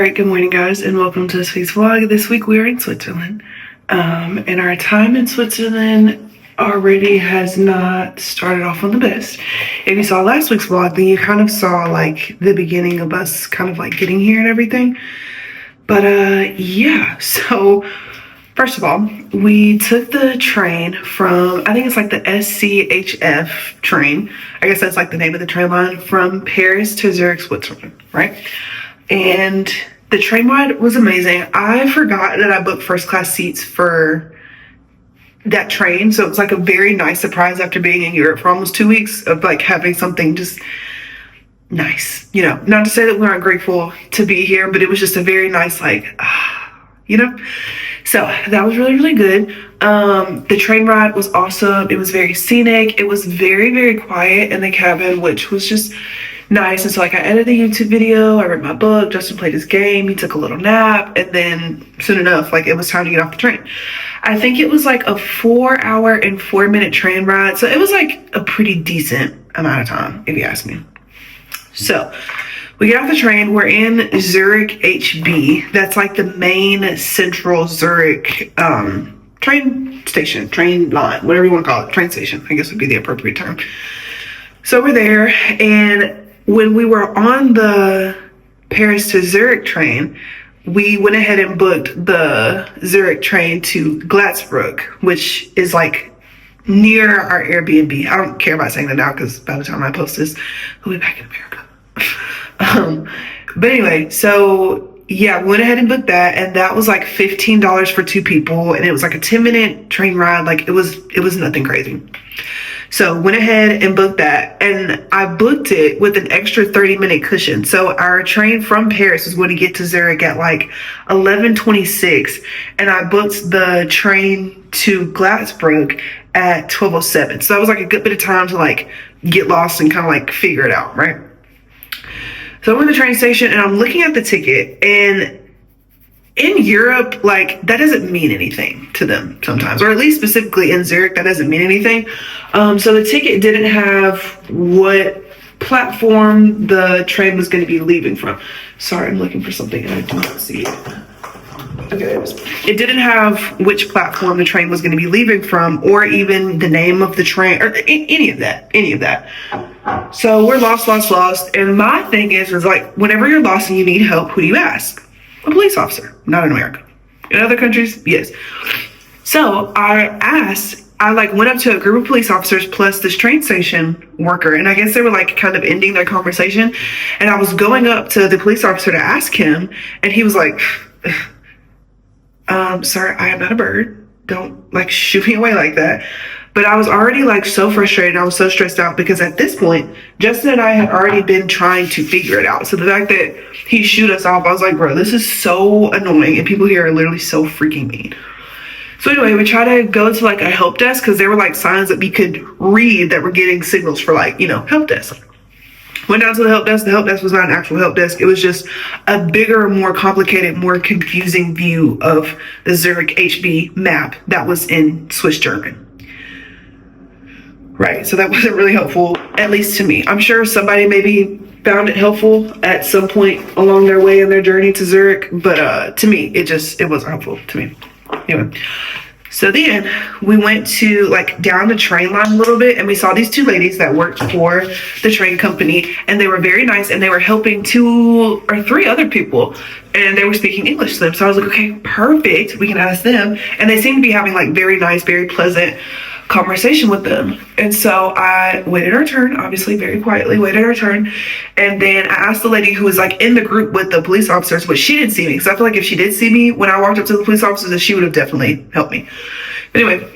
Alright, good morning guys, and welcome to this week's vlog. This week we are in Switzerland. And our time in Switzerland already has not started off on the best. If you saw last week's vlog, then you kind of saw like the beginning of us kind of like getting here and everything. But yeah, so first of all, we took the train from, I think it's like the SCHF train. I guess that's like the name of the train line, from Paris to Zurich, Switzerland, right? And the train ride was amazing. I forgot that I booked first class seats for that train. So it was like a very nice surprise after being in Europe for almost 2 weeks of like having something just nice, you know, not to say that we aren't grateful to be here, but it was just a very nice, like, you know, so that was really, really good. The train ride was awesome. It was very scenic. It was very, very quiet in the cabin, which was just nice. And so like I edited the YouTube video, I read my book, Justin played his game, he took a little nap, and then soon enough, like it was time to get off the train. I think it was like a 4-hour and 4-minute train ride. So it was like a pretty decent amount of time, if you ask me. So we get off the train, we're in Zurich HB. That's like the main central Zurich train station, train line, whatever you want to call it, train station, I guess would be the appropriate term. So we're there, and when we were on the Paris to Zurich train, we went ahead and booked the Zurich train to Glatzbruck, which is like near our Airbnb. I don't care about saying that now because by the time I post this, we'll be back in America. But anyway, so yeah, we went ahead and booked that, and that was like $15 for 2 people, and it was like a 10-minute train ride. Like it was nothing crazy. So went ahead and booked that, and I booked it with an extra 30-minute cushion. So our train from Paris was going to get to Zurich at like 11:26, and I booked the train to Glatzbruck at 12:07. So that was like a good bit of time to like get lost and kind of like figure it out, right? So I'm in the train station and I'm looking at the ticket, and in Europe, like that doesn't mean anything to them sometimes, or at least specifically in Zurich, that doesn't mean anything. So the ticket didn't have what platform the train was going to be leaving from. Sorry, I'm looking for something and I do not see it. Okay, there it is. It didn't have which platform the train was going to be leaving from, or even the name of the train, or any of that. So we're lost. And my thing is like, whenever you're lost and you need help, who do you ask? A police officer. Not in America. In other countries, yes. So I like went up to a group of police officers plus this train station worker, and I guess they were like kind of ending their conversation, and I was going up to the police officer to ask him, and he was like, sir, I am not a bird, don't like shoot me away like that. But I was already like so frustrated, I was so stressed out, because at this point Justin and I had already been trying to figure it out. So the fact that he shoot us off, I was like, bro, this is so annoying, and people here are literally so freaking mean. So anyway, we tried to go to like a help desk, because there were like signs that we could read that were getting signals for like, you know, help desk. Went down to the help desk. The help desk was not an actual help desk. It was just a bigger, more complicated, more confusing view of the Zurich HB map that was in Swiss German. Right, so that wasn't really helpful, at least to me. I'm sure somebody maybe found it helpful at some point along their way in their journey to Zurich, but to me, it wasn't helpful to me. Anyway, so then we went to like down the train line a little bit, and we saw these 2 ladies that worked for the train company, and they were very nice, and they were helping 2 or 3 other people, and they were speaking English to them. So I was like, okay, perfect, we can ask them. And they seemed to be having like very nice, very pleasant conversation with them. And so I waited our turn, obviously very quietly waited our turn, and then I asked the lady who was like in the group with the police officers, but she didn't see me, because I feel like if she did see me when I walked up to the police officers, that she would have definitely helped me. But anyway,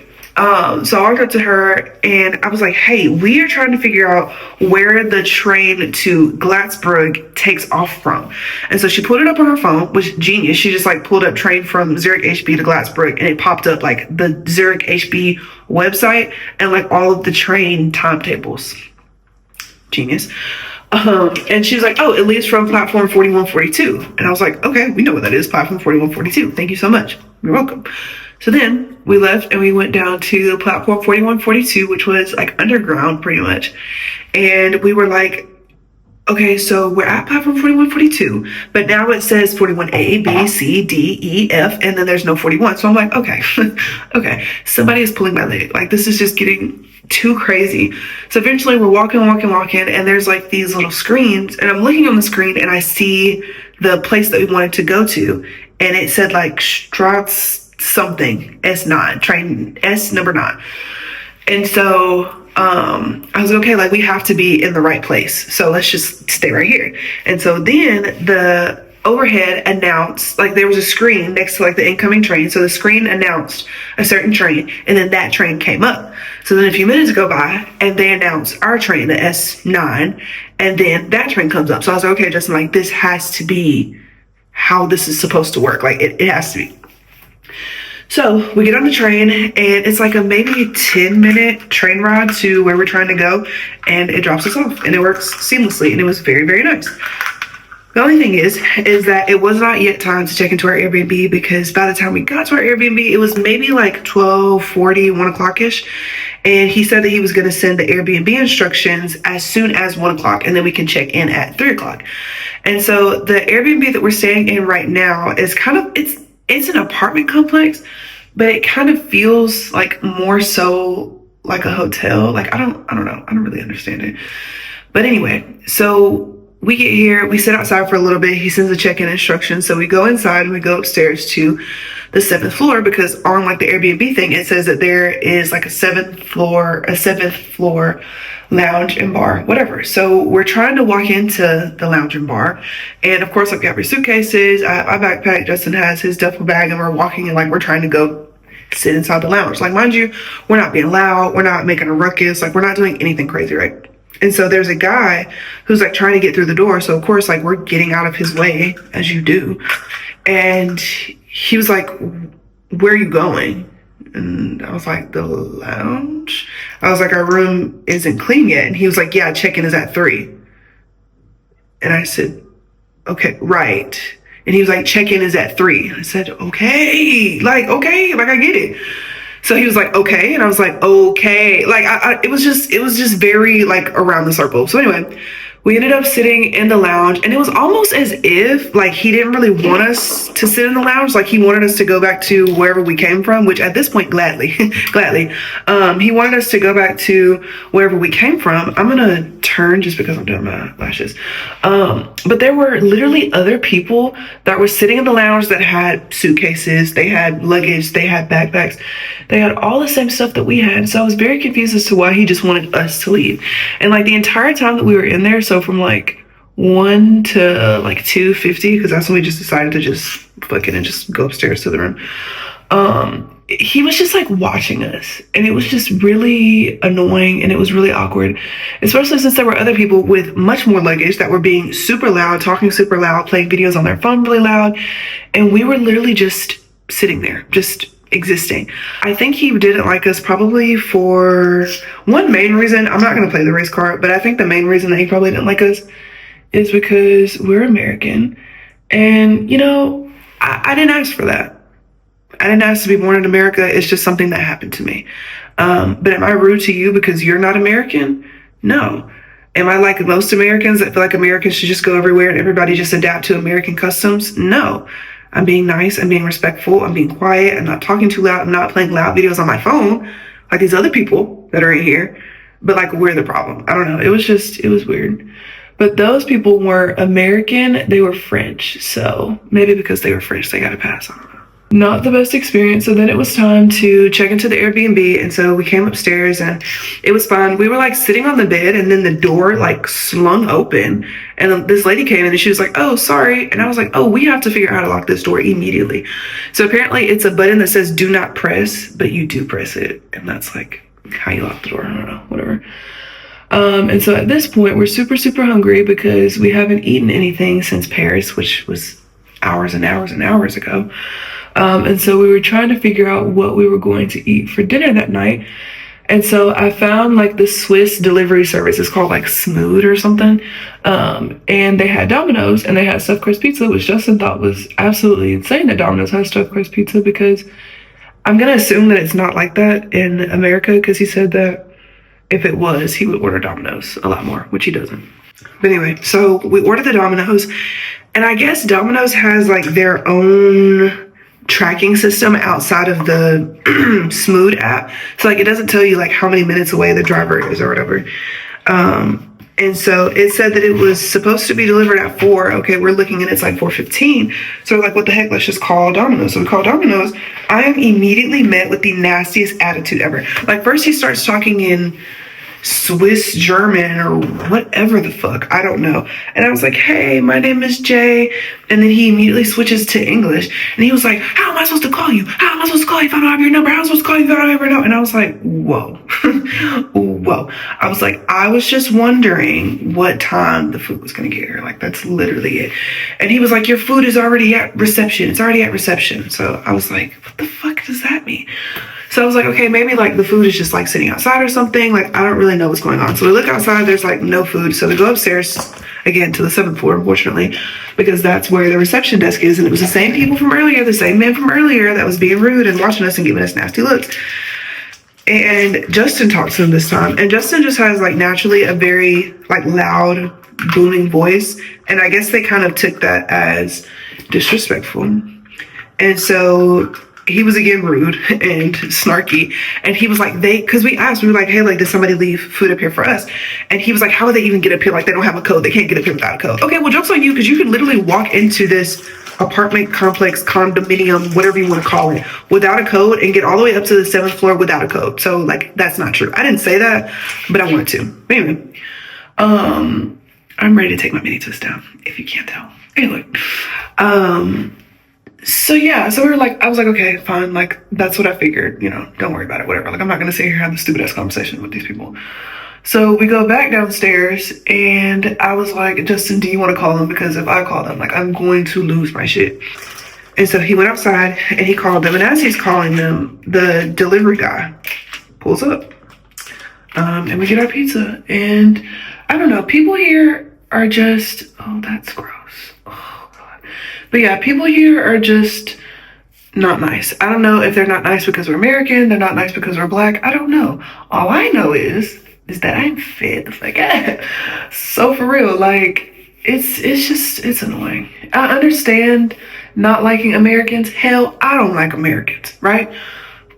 so I walked up to her and I was like, hey, we are trying to figure out where the train to Glatzbruck takes off from. And so she pulled it up on her phone, which genius. She just like pulled up train from Zurich HB to Glatzbruck, and it popped up like the Zurich HB website and like all of the train timetables. Genius. And she was like, oh, it leaves from platform 4142. And I was like, okay, we know what that is, platform 4142. Thank you so much. You're welcome. So then we left and we went down to platform 4142, which was like underground pretty much. And we were like Okay, so we're at platform 41, 42, but now it says 41A, B, C, D, E, F, and then there's no 41. So I'm like, okay, okay, somebody is pulling my leg. Like, this is just getting too crazy. So eventually we're walking, and there's like these little screens, and I'm looking on the screen and I see the place that we wanted to go to, and it said like Strauss something, S9, train S number 9. And so I was like, okay, like we have to be in the right place. So let's just stay right here. And so then the overhead announced, like there was a screen next to like the incoming train. So the screen announced a certain train, and then that train came up. So then a few minutes go by and they announced our train, the S9, and then that train comes up. So I was like, okay, Justin, like this has to be how this is supposed to work. Like it has to be. So we get on the train, and it's like a maybe 10-minute train ride to where we're trying to go, and it drops us off, and it works seamlessly, and it was very, very nice. The only thing is that it was not yet time to check into our Airbnb, because by the time we got to our Airbnb, it was maybe like 12:40, 1 o'clock-ish, and he said that he was going to send the Airbnb instructions as soon as 1 o'clock, and then we can check in at 3 o'clock. And so the Airbnb that we're staying in right now is kind of, it's an apartment complex, but it kind of feels like more so like a hotel. Like I don't know. I don't really understand it. But anyway, so we get here, we sit outside for a little bit. He sends the check-in instructions. So we go inside and we go upstairs to the 7th floor, because on like the Airbnb thing, it says that there is like a seventh floor lounge and bar, whatever. So we're trying to walk into the lounge and bar. And of course, like we have our suitcases, I have my backpack, Justin has his duffel bag, and we're walking and like we're trying to go sit inside the lounge. Like, mind you, we're not being loud, we're not making a ruckus, like we're not doing anything crazy, right? And so there's a guy who's like trying to get through the door. So of course, like we're getting out of his way, as you do. And he was like, where are you going? And I was like, the lounge? I was like, our room isn't clean yet. And he was like, yeah, check-in is at 3. And I said, okay, right. And he was like, check-in is at 3. I said, okay, like I get it. So he was like, okay. And I was like, okay. Like, it was just very like around the circle. So anyway, we ended up sitting in the lounge, and it was almost as if like he didn't really want us to sit in the lounge. Like he wanted us to go back to wherever we came from, which at this point, gladly. He wanted us to go back to wherever we came from. I'm gonna turn just because I'm doing my lashes. But there were literally other people that were sitting in the lounge that had suitcases, they had luggage, they had backpacks, they had all the same stuff that we had. So I was very confused as to why he just wanted us to leave. And like the entire time that we were in there, so from like 1 to like 2:50, because that's when we just decided to just fuck it and just go upstairs to the room. He was just like watching us, and it was just really annoying, and it was really awkward, especially since there were other people with much more luggage that were being super loud, talking super loud, playing videos on their phone really loud, and we were literally just sitting there, just existing. I think he didn't like us probably for one main reason. I'm not going to play the race card, but I think the main reason that he probably didn't like us is because we're American, and you know, I didn't ask for that. I didn't ask to be born in America. It's just something that happened to me. But am I rude to you because you're not American? No. Am I like most Americans that feel like Americans should just go everywhere and everybody just adapt to American customs? No. I'm being nice. I'm being respectful. I'm being quiet. I'm not talking too loud. I'm not playing loud videos on my phone like these other people that are in here. But like, we're the problem. I don't know. It was weird. But those people weren't American. They were French. So maybe because they were French, they got a pass. I don't know. Not the best experience. So then it was time to check into the Airbnb, and so we came upstairs and it was fun. We were like sitting on the bed, and then the door like slung open, and this lady came in and she was like, oh, sorry. And I was like, oh, we have to figure out how to lock this door immediately. So apparently it's a button that says do not press, but you do press it, and that's like how you lock the door. I don't know, whatever. And so at this point we're super hungry because we haven't eaten anything since Paris, which was hours and hours and hours ago. And so we were trying to figure out what we were going to eat for dinner that night. And so I found like the Swiss delivery service. It's called like Smooth or something. And they had Domino's, and they had stuffed crust pizza, which Justin thought was absolutely insane that Domino's has stuffed crust pizza, because I'm going to assume that it's not like that in America, because he said that if it was, he would order Domino's a lot more, which he doesn't. But anyway, so we ordered the Domino's, and I guess Domino's has like their own tracking system outside of the Smoot app. So like it doesn't tell you like how many minutes away the driver is or whatever. And so it said that it was supposed to be delivered at 4. Okay, we're looking and it's like 4:15. So we're like, what the heck? Let's just call Domino's. So we call Domino's. I am immediately met with the nastiest attitude ever. Like first he starts talking in Swiss German or whatever the fuck, I don't know. And I was like, hey, my name is Jay. And then he immediately switches to English. And he was like, how am I supposed to call you? How am I supposed to call you if I don't have your number? How am I supposed to call you if I don't ever know? And I was like, whoa. Whoa. I was like, I was just wondering what time the food was going to get here. Like, that's literally it. And he was like, your food is already at reception. It's already at reception. So I was like, what the fuck does that mean? So I was like, okay, maybe like the food is just like sitting outside or something. Like, I don't really know what's going on. So we look outside, there's like no food. So we go upstairs again to the 7th floor, unfortunately, because that's where the reception desk is. And it was the same people from earlier, the same man from earlier that was being rude and watching us and giving us nasty looks. And Justin talked to him this time. And Justin just has like naturally a very like loud, booming voice. And I guess they kind of took that as disrespectful. And so he was again rude and snarky. And he was like, because we asked, we were like, hey, like, did somebody leave food up here for us? And he was like, how would they even get up here? Like, they don't have a code. They can't get up here without a code. Okay, well, joke's on you, because you could literally walk into this apartment complex, condominium, whatever you want to call it, without a code and get all the way up to the 7th floor without a code. So, like, that's not true. I didn't say that, but I wanted to. But anyway, I'm ready to take my mini twist down, if you can't tell. Anyway, so yeah, so we were like, I was like, okay, fine. Like, that's what I figured, you know, don't worry about it, whatever. Like, I'm not going to sit here and have this stupid ass conversation with these people. So we go back downstairs and I was like, Justin, do you want to call them? Because if I call them, like, I'm going to lose my shit. And so he went outside and he called them. And as he's calling them, the delivery guy pulls up. And we get our pizza. And I don't know, people here are just, oh, that's gross. But yeah, people here are just not nice. I don't know if they're not nice because we're American, they're not nice because we're black. I don't know. All I know is that I'm fed the fuck out. So for real, like, it's annoying. I understand not liking Americans. Hell, I don't like Americans, right?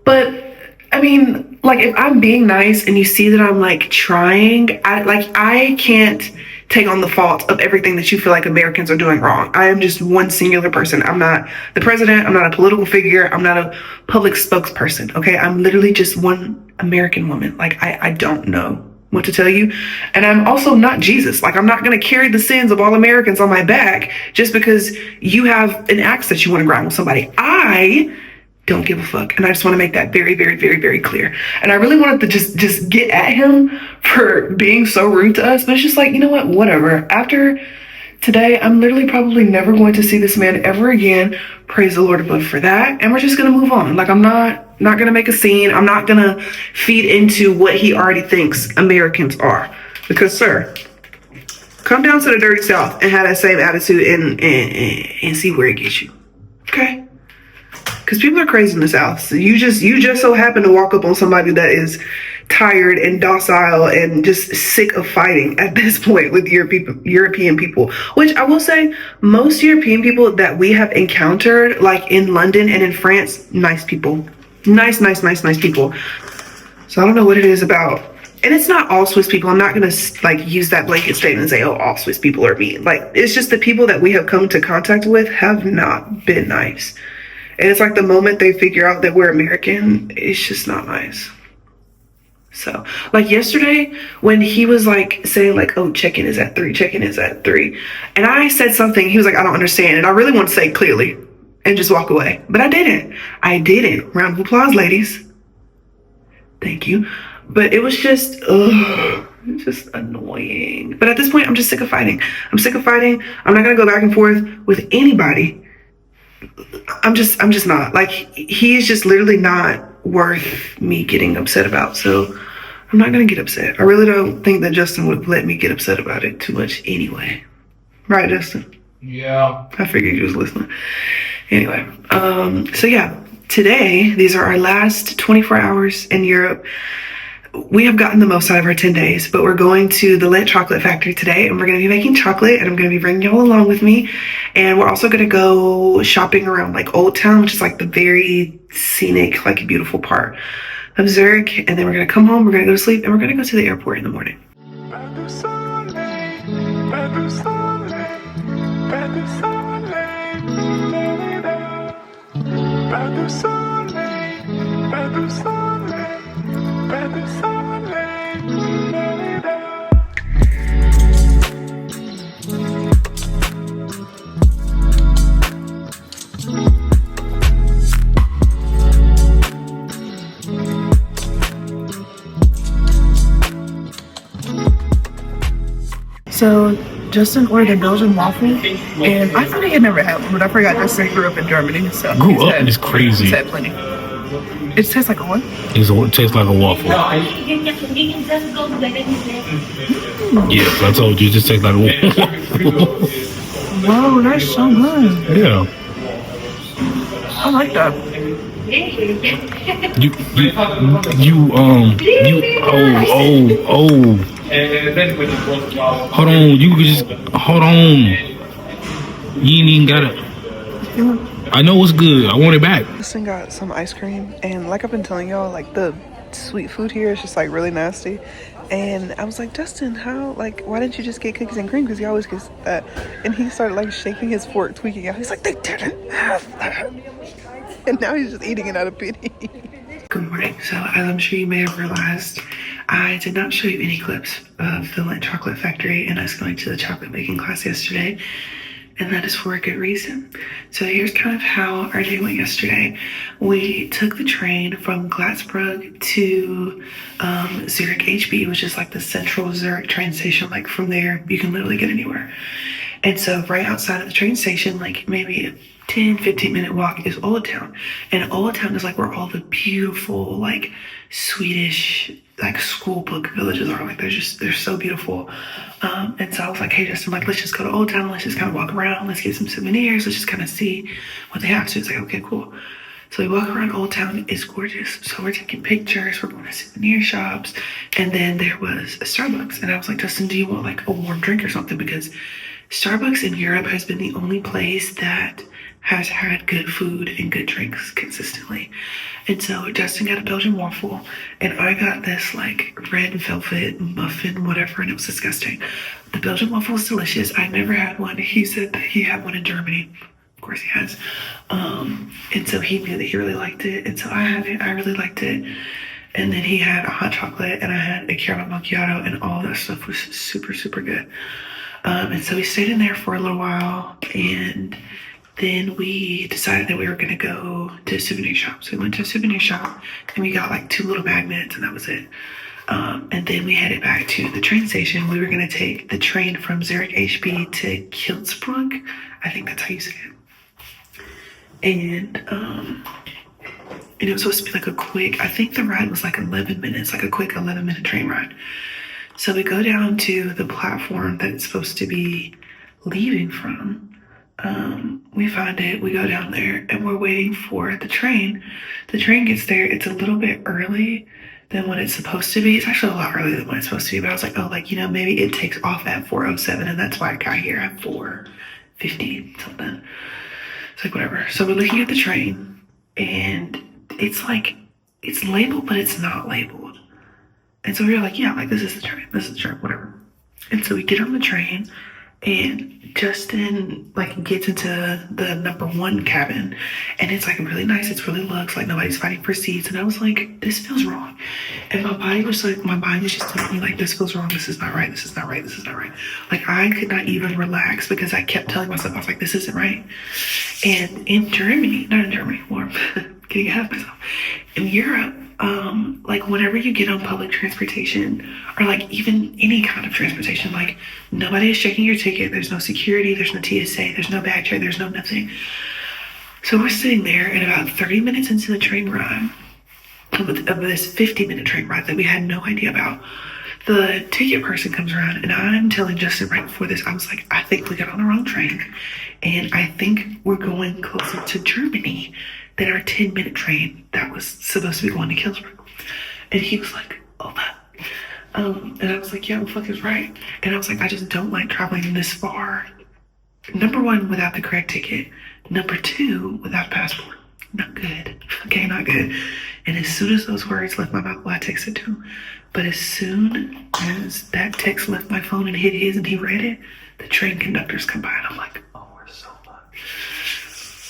But I mean, like, if I'm being nice and you see that I'm like trying, I can't take on the fault of everything that you feel like Americans are doing wrong. I am just one singular person. I'm not the president. I'm not a political figure. I'm not a public spokesperson. Okay. I'm literally just one American woman. Like, I don't know what to tell you. And I'm also not Jesus. Like, I'm not going to carry the sins of all Americans on my back just because you have an axe that you want to grind with somebody. I don't give a fuck. And I just want to make that very, very, very, very clear. And I really wanted to just get at him for being so rude to us. But it's just like, you know what? Whatever. After today, I'm literally probably never going to see this man ever again. Praise the Lord above for that. And we're just going to move on. Like, I'm not going to make a scene. I'm not going to feed into what he already thinks Americans are. Because, sir, come down to the dirty South and have that same attitude and see where it gets you. Okay? Because people are crazy in the South. So you just so happen to walk up on somebody that is tired and docile and just sick of fighting at this point with European people. Which I will say, most European people that we have encountered, like in London and in France, nice people. Nice people. So I don't know what it is about. And it's not all Swiss people. I'm not going to like use that blanket statement and say, oh, all Swiss people are mean. Like, it's just the people that we have come into contact with have not been nice. And it's like the moment they figure out that we're American, it's just not nice. So, like yesterday, when he was like saying like, oh, check-in is at 3, check-in is at 3. And I said something, he was like, I don't understand. And I really want to say clearly and just walk away. But I didn't. Round of applause, ladies. Thank you. But it was just, just annoying. But at this point, I'm just sick of fighting. I'm not going to go back and forth with anybody. I'm just not. Like, he's just literally not worth me getting upset about. So I'm not going to get upset. I really don't think that Justin would let me get upset about it too much anyway. Right, Justin? Yeah. I figured you was listening. Anyway, so yeah, today, these are our last 24 hours in Europe. we have gotten the most out of our 10 days, but we're going to the Lindt Chocolate Factory today, and we're going to be making chocolate, and I'm going to be bringing y'all along with me. And we're also going to go shopping around like Old Town, which is like the very scenic, like beautiful part of Zurich. And then we're going to come home, we're going to go to sleep, and we're going to go to the airport in the morning. So Justin ordered a Belgian waffle, and I thought he had never had one, but I forgot Justin grew up in Germany. So grew up is crazy. He's had plenty. It tastes like a what? It tastes like a waffle. Yes, I told you, it just tastes like a waffle. Whoa, that's so good. Yeah. I like that. Hold on, you could just, hold on. You ain't even gotta. I know it's good. I want it back. Justin got some ice cream, and like I've been telling y'all, like the sweet food here is just like really nasty. And I was like, Justin, why didn't you just get cookies and cream? Because he always gets that. And he started like shaking his fork, tweaking out. He's like, they didn't have that. And now he's just eating it out of pity. Good morning. So as I'm sure you may have realized, I did not show you any clips of the Lindt Chocolate Factory and us going to the chocolate making class yesterday. And that is for a good reason. So here's kind of how our day went yesterday. We took the train from Glatzbrugg to Zurich HB, which is like the central Zurich train station. Like from there, you can literally get anywhere. And so right outside of the train station, like maybe a 10-15-minute walk is Old Town. And Old Town is like where all the beautiful, like Swedish, like school book villages are. Like they're so beautiful. And so I was like, hey Justin, like let's just go to Old Town, let's just kind of walk around, let's get some souvenirs, let's just kind of see what they have. So it's like, okay, cool. So we walk around Old Town, it's gorgeous. So we're taking pictures, we're going to souvenir shops, and then there was a Starbucks. And I was like, Justin, do you want like a warm drink or something? Because Starbucks in Europe has been the only place that has had good food and good drinks consistently. And so Justin got a Belgian waffle, and I got this like red velvet muffin, whatever, and it was disgusting. The Belgian waffle was delicious. I never had one. He said that he had one in Germany. Of course he has. And so he knew that he really liked it. And so I had it. I really liked it. And then he had a hot chocolate, and I had a caramel macchiato, and all that stuff was super, super good. And so we stayed in there for a little while, and then we decided that we were gonna go to a souvenir shop. So we went to a souvenir shop, and we got like 2 little magnets, and that was it. And then we headed back to the train station. We were gonna take the train from Zurich HB to Kielzbrugg. I think that's how you say it. And it was supposed to be like a quick, I think the ride was like 11 minutes, like a quick 11-minute train ride. So we go down to the platform that it's supposed to be leaving from. We find it, we go down there, and we're waiting for the train. The train gets there, it's a little bit early than what it's supposed to be. It's actually a lot earlier than what it's supposed to be, but I was like, oh, like, you know, maybe it takes off at 4:07, and that's why I got here at 4:50 something. It's like, whatever. So we're looking at the train, and it's like, it's labeled, but it's not labeled. And so we were like, yeah, like this is the train, whatever. And so we get on the train, and Justin like gets into the number 1 cabin, and it's like really nice. It's really luxe, like nobody's fighting for seats. And I was like, this feels wrong. And my mind was just telling me like, this feels wrong. This is not right. This is not right. This is not right. Like I could not even relax because I kept telling myself, I was like, this isn't right. And in Germany, not in Germany, more getting ahead of myself. In Europe, like whenever you get on public transportation or like even any kind of transportation, like nobody is checking your ticket. There's no security, there's no TSA, there's no bag check, there's no nothing. So we're sitting there, and about 30 minutes into the train ride, of this 50-minute train ride that we had no idea about, the ticket person comes around, and I'm telling Justin right before this, I was like, I think we got on the wrong train, and I think we're going closer to Germany than our 10-minute train that was supposed to be going to Kielzbrugg. And he was like, all that. And I was like, yeah, the fuck is right. And I was like, I just don't like traveling this far. Number one, without the correct ticket. Number two, without a passport. Not good. Okay, not good. And as soon as those words left my mouth, well, I texted to him. But as soon as that text left my phone and hit his and he read it, the train conductors come by and I'm like, oh, we're so fucked.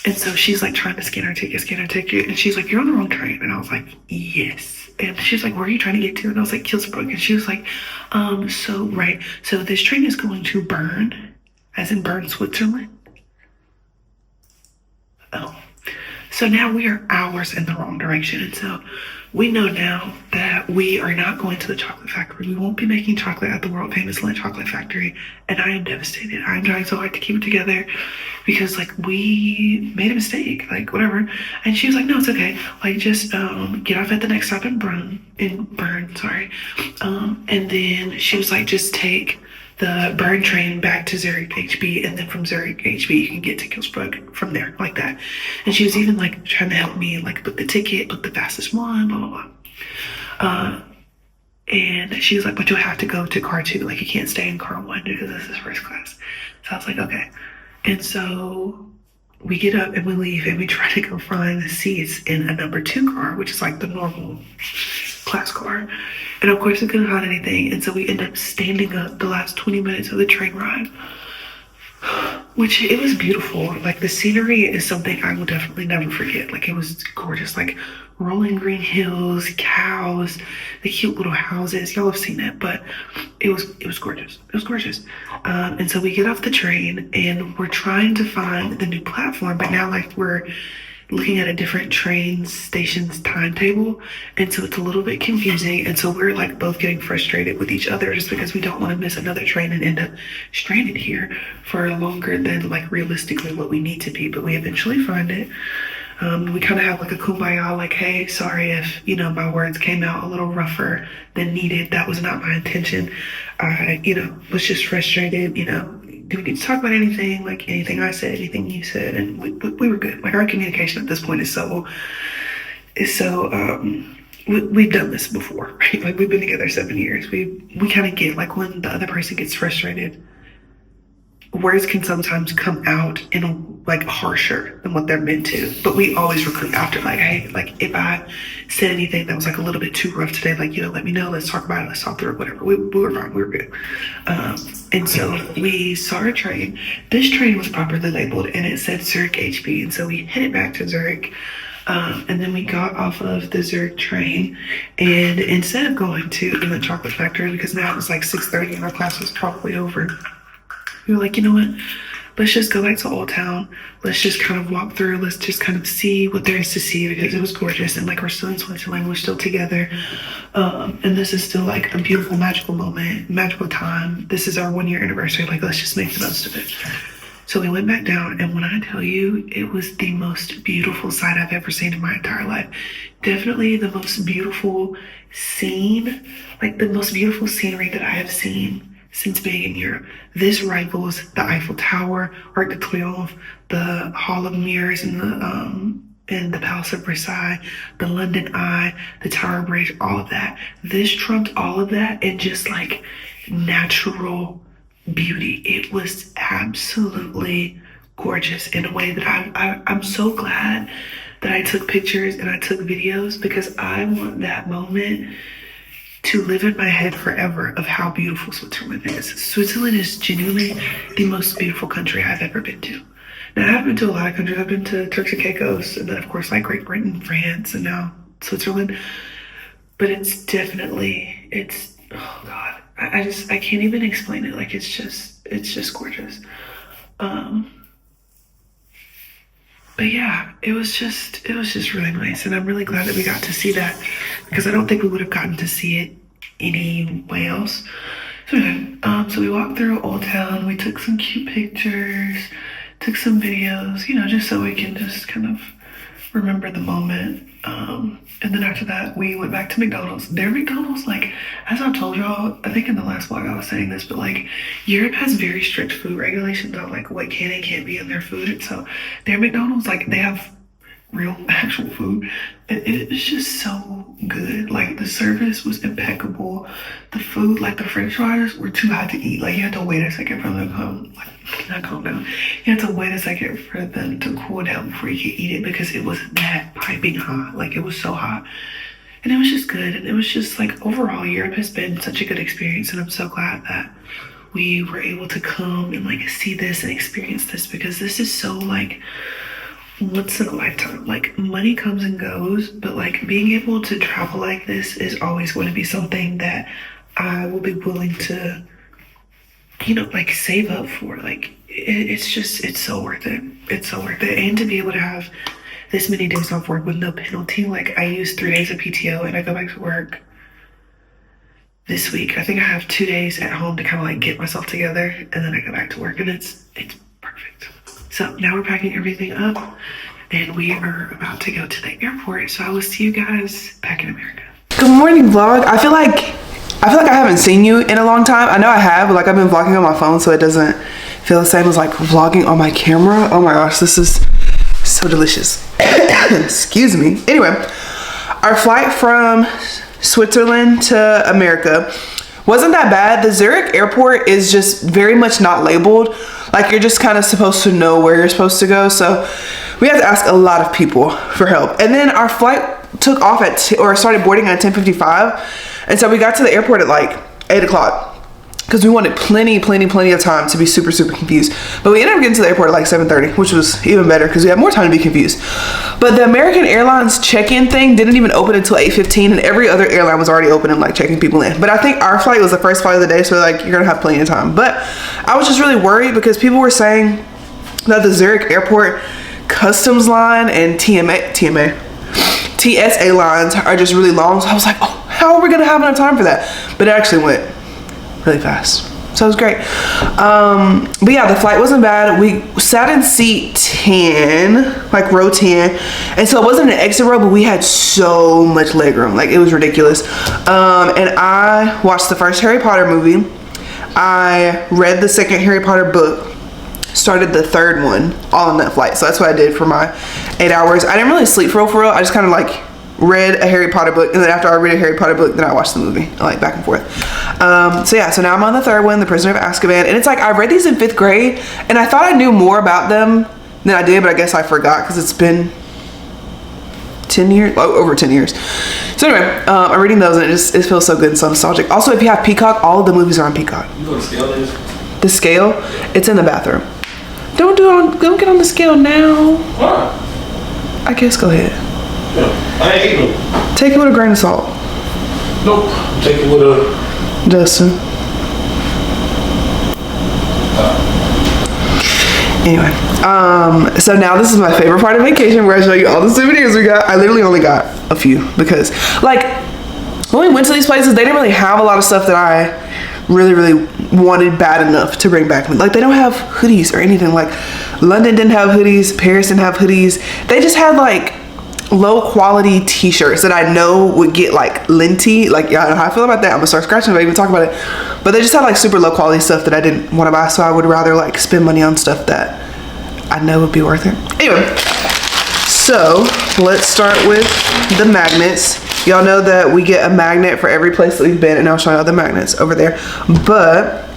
And so she's like trying to scan our ticket. And she's like, you're on the wrong train. And I was like, yes. And she's like, where are you trying to get to? And I was like, Kilsbrook. And she was like, so this train is going to Bern, as in Bern, Switzerland. Oh. So now we are hours in the wrong direction. And so we know now that we are not going to the chocolate factory. We won't be making chocolate at the world famous Lindt chocolate factory. And I am devastated. I'm trying so hard to keep it together because like we made a mistake, like whatever. And she was like, no, it's okay. Like just get off at the next stop in Bern. And then she was like, just take the Bern train back to Zurich HB, and then from Zurich HB you can get to Kilsbrook from there, like that. And she was even like trying to help me like book the ticket, book the fastest one, blah blah blah. And she was like, but you'll have to go to car 2, like you can't stay in car 1 because this is first class. So I was like, okay. And so we get up and we leave and we try to go find the seats in a number 2 car, which is like the normal class car. And of course we couldn't find anything. And so we end up standing up the last 20 minutes of the train ride, which it was beautiful. Like the scenery is something I will definitely never forget. Like it was gorgeous, like rolling green hills, cows, the cute little houses. Y'all have seen it, but it was gorgeous. It was gorgeous. And so we get off the train and we're trying to find the new platform, but now like we're looking at a different train station's timetable, and so it's a little bit confusing. And so we're like both getting frustrated with each other just because we don't want to miss another train and end up stranded here for longer than like realistically what we need to be. But we eventually find it. We kind of have like a kumbaya, like, hey, sorry if, you know, my words came out a little rougher than needed. That was not my intention. I, was just frustrated, do we need to talk about anything? Like anything I said, anything you said, and we were good. Like our communication at this point is so, we've done this before, right? Like we've been together 7 years. We kind of get like when the other person gets frustrated, words can sometimes come out in like harsher than what they're meant to, but we always recruit after like, hey, like if I said anything that was like a little bit too rough today, like, let me know, let's talk about it, let's talk through it, whatever. We were fine, we were good. And so we saw a train. This train was properly labeled and it said Zurich HB. And so we headed back to Zurich. And then we got off of the Zurich train, and instead of going to the chocolate factory, because now it was like 6:30 and our class was probably over, we were like, you know what? Let's just go back to Old Town. Let's just kind of walk through. Let's just kind of see what there is to see because it was gorgeous. And like we're still in Switzerland, we're still together. And this is still like a beautiful, magical moment, magical time. This is our 1-year anniversary. Like, let's just make the most of it. So we went back down, and when I tell you, it was the most beautiful sight I've ever seen in my entire life. Definitely the most beautiful scene, like the most beautiful scenery that I have seen since being in Europe. This rivals the Eiffel Tower, Arc de Triomphe, the Hall of Mirrors in the Palace of Versailles, the London Eye, the Tower Bridge, all of that. This trumped all of that in just like natural beauty. It was absolutely gorgeous in a way that I'm so glad that I took pictures and I took videos, because I want that moment to live in my head forever of how beautiful Switzerland is. Switzerland is genuinely the most beautiful country I've ever been to. Now, I've been to a lot of countries. I've been to Turks and Caicos, and then of course like Great Britain, France, and now Switzerland. But it's oh God, I can't even explain it. Like it's just gorgeous. But yeah, it was just really nice. And I'm really glad that we got to see that, because I don't think we would have gotten to see it anywhere else. So we walked through Old Town, we took some cute pictures, took some videos, just so we can just kind of remember the moment. And then after that, we went back to McDonald's. Their McDonald's, like, as I've told y'all, I think in the last vlog I was saying this, but like, Europe has very strict food regulations on like what can and can't be in their food. And so their McDonald's, like, they have real actual food. It was just so good. Like the service was impeccable. The food, like the French fries, were too hot to eat. Like you had to wait a second for them to not calm down. You had to wait a second for them to cool down before you could eat it because it was that piping hot. Like it was so hot. And it was just good. And it was just like overall Europe has been such a good experience. And I'm so glad that we were able to come and like see this and experience this because this is so like once in a lifetime. Like money comes and goes, but like being able to travel like this is always going to be something that I will be willing to, you know, like save up for. Like it's so worth it. It's so worth it. And to be able to have this many days off work with no penalty. Like I use 3 days of PTO and I go back to work this week. I think I have 2 days at home to kind of like get myself together and then I go back to work and it's perfect. So now we're packing everything up and we are about to go to the airport. So I will see you guys back in America. Good morning, vlog. I feel like I haven't seen you in a long time. I know I have, but like I've been vlogging on my phone, so it doesn't feel the same as like vlogging on my camera. Oh my gosh, this is so delicious. Excuse me. Anyway, our flight from Switzerland to America wasn't that bad. The Zurich airport is just very much not labeled. Like you're just kind of supposed to know where you're supposed to go. So we had to ask a lot of people for help. And then our flight took off started boarding at 10:55. And so we got to the airport at like 8 o'clock because we wanted plenty of time to be super confused. But we ended up getting to the airport at like 7:30, which was even better because we had more time to be confused. But the American Airlines check-in thing didn't even open until 8:15, and every other airline was already open and like checking people in. But I think our flight was the first flight of the day, so like you're gonna have plenty of time. But I was just really worried because people were saying that the Zurich airport customs line and TSA lines are just really long. So I was like, oh, how are we gonna have enough time for that? But it actually went really fast. So it was great. But yeah, the flight wasn't bad. We sat in seat 10, like row 10. And so it wasn't an exit row, but we had so much legroom. Like it was ridiculous. And I watched the first Harry Potter movie. I read the second Harry Potter book. Started the third one all on that flight. So that's what I did for my 8 hours. I didn't really sleep for real. I just kind of like read a Harry Potter book, and then after I read a Harry Potter book, then I watched the movie, like back and forth. So yeah, so now I'm on the third one, The Prisoner of Azkaban, and it's like I read these in 5th grade, and I thought I knew more about them than I did, but I guess I forgot because it's been 10 years, over 10 years. So anyway, I'm reading those, and it feels so good and so nostalgic. Also, if you have Peacock, all of the movies are on Peacock. You know what the scale is? The scale, it's in the bathroom. Don't get on the scale now. What? I guess go ahead. Yeah, I ain't eating them. Take it with a grain of salt. Nope. Take it with a... Justin. Anyway, so now this is my favorite part of vacation where I show you all the souvenirs we got. I literally only got a few because like when we went to these places, they didn't really have a lot of stuff that I really wanted bad enough to bring back. Like they don't have hoodies or anything. Like London didn't have hoodies, Paris didn't have hoodies. They just had like low quality t-shirts that I know would get like linty. Like y'all know how I feel about that. I'm gonna start scratching if I even talk about it. But they just had like super low quality stuff that I didn't want to buy, so I would rather like spend money on stuff that I know would be worth it. Anyway, so let's start with the magnets. Y'all know that we get a magnet for every place that we've been, and I'll show y'all the magnets over there. But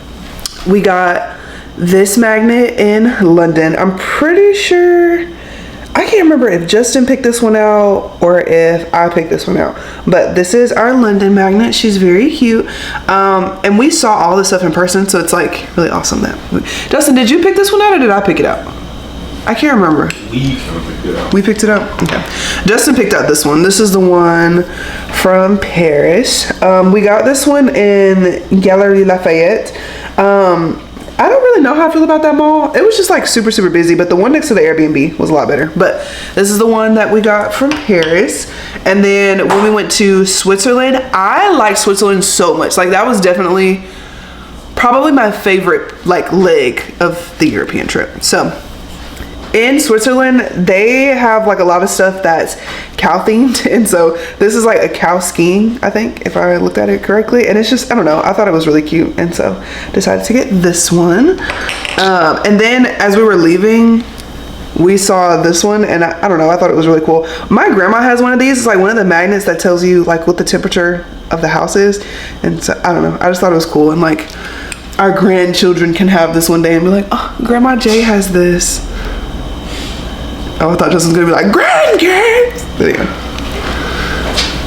we got this magnet in London. I'm pretty sure, I can't remember if Justin picked this one out or if I picked this one out, but this is our London magnet. She's very cute. And we saw all this stuff in person, so it's like really awesome that Justin, did you pick this one out or did I pick it out? I can't remember. We picked it out. We picked it up? Okay. Justin picked out this one. This is the one from Paris. We got this one in Galerie Lafayette. I don't really know how I feel about that mall. It was just like super busy, but the one next to the Airbnb was a lot better. But this is the one that we got from Paris. And then when we went to Switzerland, I liked Switzerland so much. Like that was definitely probably my favorite like leg of the European trip. So in Switzerland, they have like a lot of stuff that's cow themed, and so this is like a cow skiing, I think, if I looked at it correctly. And it's just, I don't know, I thought it was really cute, and so decided to get this one. And then as we were leaving, we saw this one, and I don't know, I thought it was really cool. My grandma has one of these. It's like one of the magnets that tells you like what the temperature of the house is. And so, I don't know, I just thought it was cool. And like our grandchildren can have this one day and be like, oh, Grandma Jay has this. Oh, I thought Justin's gonna be like, grandkids. But anyway.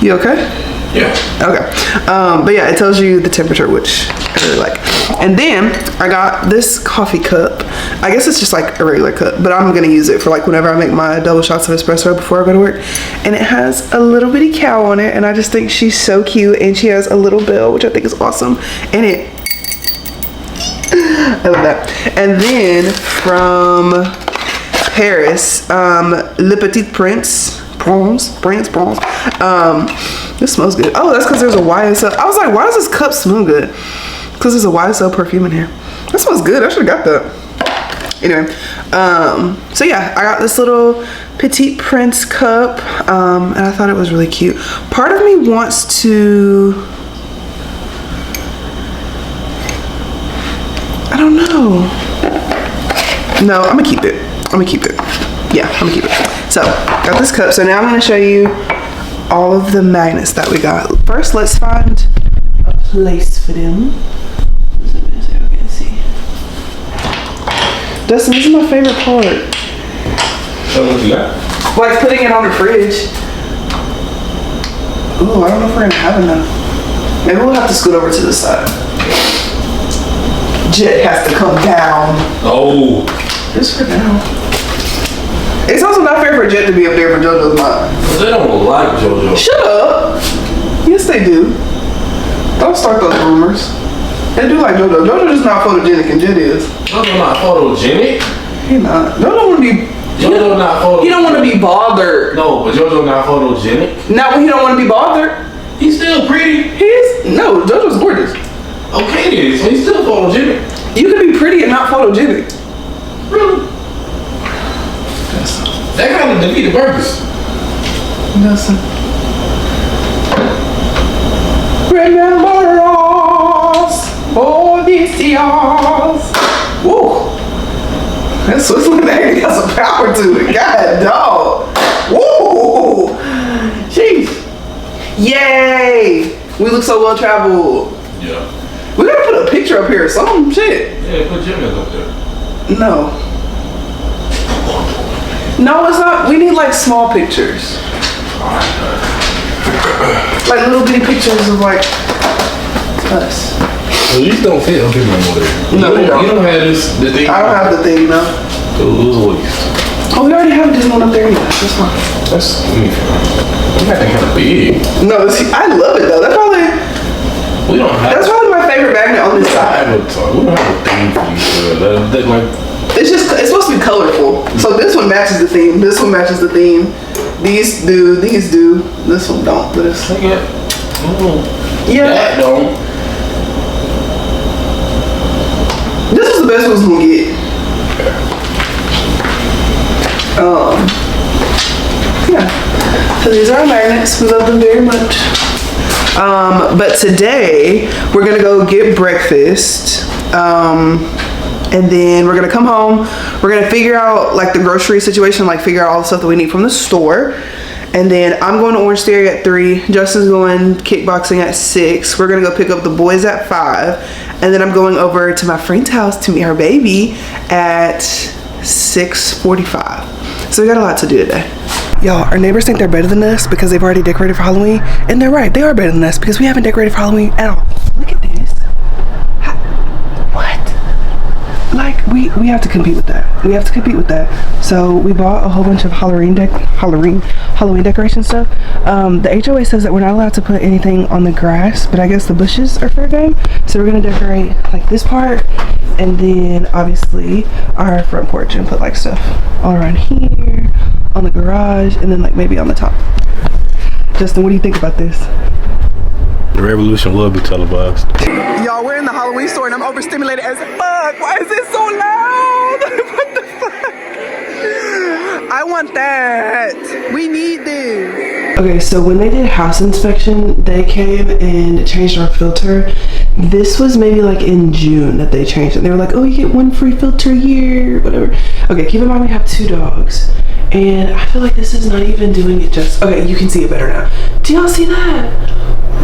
You okay? Yeah. Okay. But yeah, it tells you the temperature, which I really like. And then I got this coffee cup. I guess it's just like a regular cup, but I'm gonna use it for like whenever I make my double shots of espresso before I go to work. And it has a little bitty cow on it, and I just think she's so cute. And she has a little bell, which I think is awesome. And I love that. And then from Paris, Le Petit Prince. Prince. This smells good. Oh, that's because there's a YSL. I was like, why does this cup smell good? Because there's a YSL perfume in here. That smells good. I should have got that. Anyway, so yeah, I got this little Petite Prince cup, and I thought it was really cute. Part of me wants to, I don't know. No, I'm gonna keep it. Yeah, I'm gonna keep it. So, got this cup. So now I'm gonna show you all of the magnets that we got. First, let's find a place for them. Dustin, this is my favorite part. So what you got? Like putting it on the fridge. Ooh, I don't know if we're gonna have enough. Maybe we'll have to scoot over to the side. Jet has to come down. Oh. Just for now. It's also not fair for Jet to be up there for JoJo's mine. They don't like JoJo. Shut up. Yes, they do. Don't start those rumors. They do like JoJo. JoJo is not photogenic, and Jet is. JoJo not photogenic? He not. JoJo want to be. JoJo not photogenic. He don't want to be bothered. No, but JoJo not photogenic. Not when he don't want to be bothered. He's still pretty. He is. No, JoJo's gorgeous. Okay, it is. He's still photogenic. You can be pretty and not photogenic. Really? That kind of defeat the purpose. Listen. Remember us, Odysseus. Woo. That Switzerland thing got some power to it. God, dog. Woo. Jeez. Yay. We look so well traveled. Yeah. We gotta put a picture up here or some shit. Yeah, put Jimmy up there. No. No, it's not. We need like small pictures. Like little bitty pictures of like us. Well, these don't fit up here no more. No, they don't. You don't have this, the thing. I don't have the thing, no. It was a waste. Oh, we already have this one up there anyway. That's fine. That's, you got that kind of big. No, I love it though. We don't have. That's probably my favorite magnet on this side. We don't have a theme for these. Like, It's supposed to be colorful. So this one matches the theme. This one matches the theme. These do. This one don't. But it's yeah. That don't. This was the best one we was gonna get. Yeah. So these are our magnets. We love them very much. But today we're gonna go get breakfast. And then we're gonna come home. We're gonna figure out like the grocery situation, like figure out all the stuff that we need from the store. And then I'm going to Orange Theory at 3. Justin's going kickboxing at 6. We're gonna go pick up the boys at 5. And then I'm going over to my friend's house to meet her baby at 6:45. So we got a lot to do today. Y'all, our neighbors think they're better than us because they've already decorated for Halloween. And they're right, they are better than us because we haven't decorated for Halloween at all. Look at this. What? Like, we have to compete with that. We have to compete with that. So we bought a whole bunch of Halloween decoration stuff. The HOA says that we're not allowed to put anything on the grass, but I guess the bushes are fair game. So we're gonna decorate like this part, and then obviously our front porch, and put like stuff all around here, on the garage, and then like maybe on the top. Justin, what do you think about this? The revolution will be televised. Y'all, we're in the Halloween store and I'm overstimulated as fuck. Why is it so loud? What the fuck? I want that. We need this. Okay, so when they did house inspection, they came and changed our filter. This was maybe like in June that they changed it. They were like, oh, you get 1 free filter a year, whatever. Okay, keep in mind we have 2 dogs. And I feel like this is not even doing it justice. Okay, you can see it better now. Do y'all see that?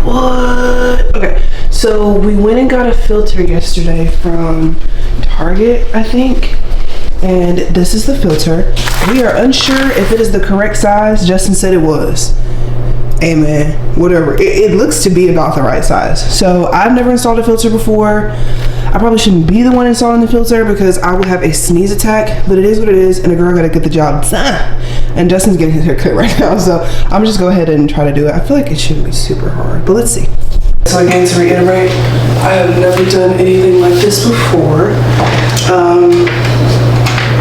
What? Okay, so we went and got a filter yesterday from Target, I think. And this is the filter. We are unsure if it is the correct size. Justin said it was. Hey man, whatever. It looks to be about the right size. So I've never installed a filter before. I probably shouldn't be the one installing the filter because I would have a sneeze attack, but it is what it is, and a girl gotta get the job done. And Justin's getting his hair cut right now, so I'm just go ahead and try to do it. I feel like it shouldn't be super hard, but let's see. So again, to reiterate, I have never done anything like this before.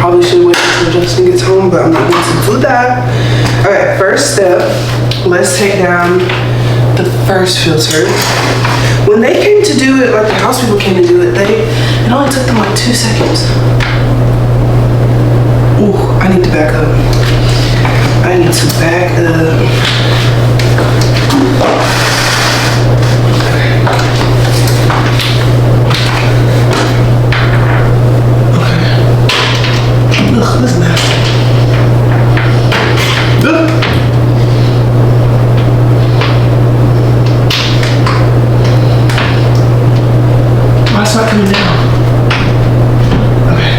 Probably should wait until Justin gets home, but I'm not going to do that. Okay, first step, let's take down the first filter. When they came to do it, like the house people came to do it, it only took them like 2 seconds. Ooh, I need to back up. I need to back up. Ugh, this is nasty. Ugh. Why it's not coming down? Okay.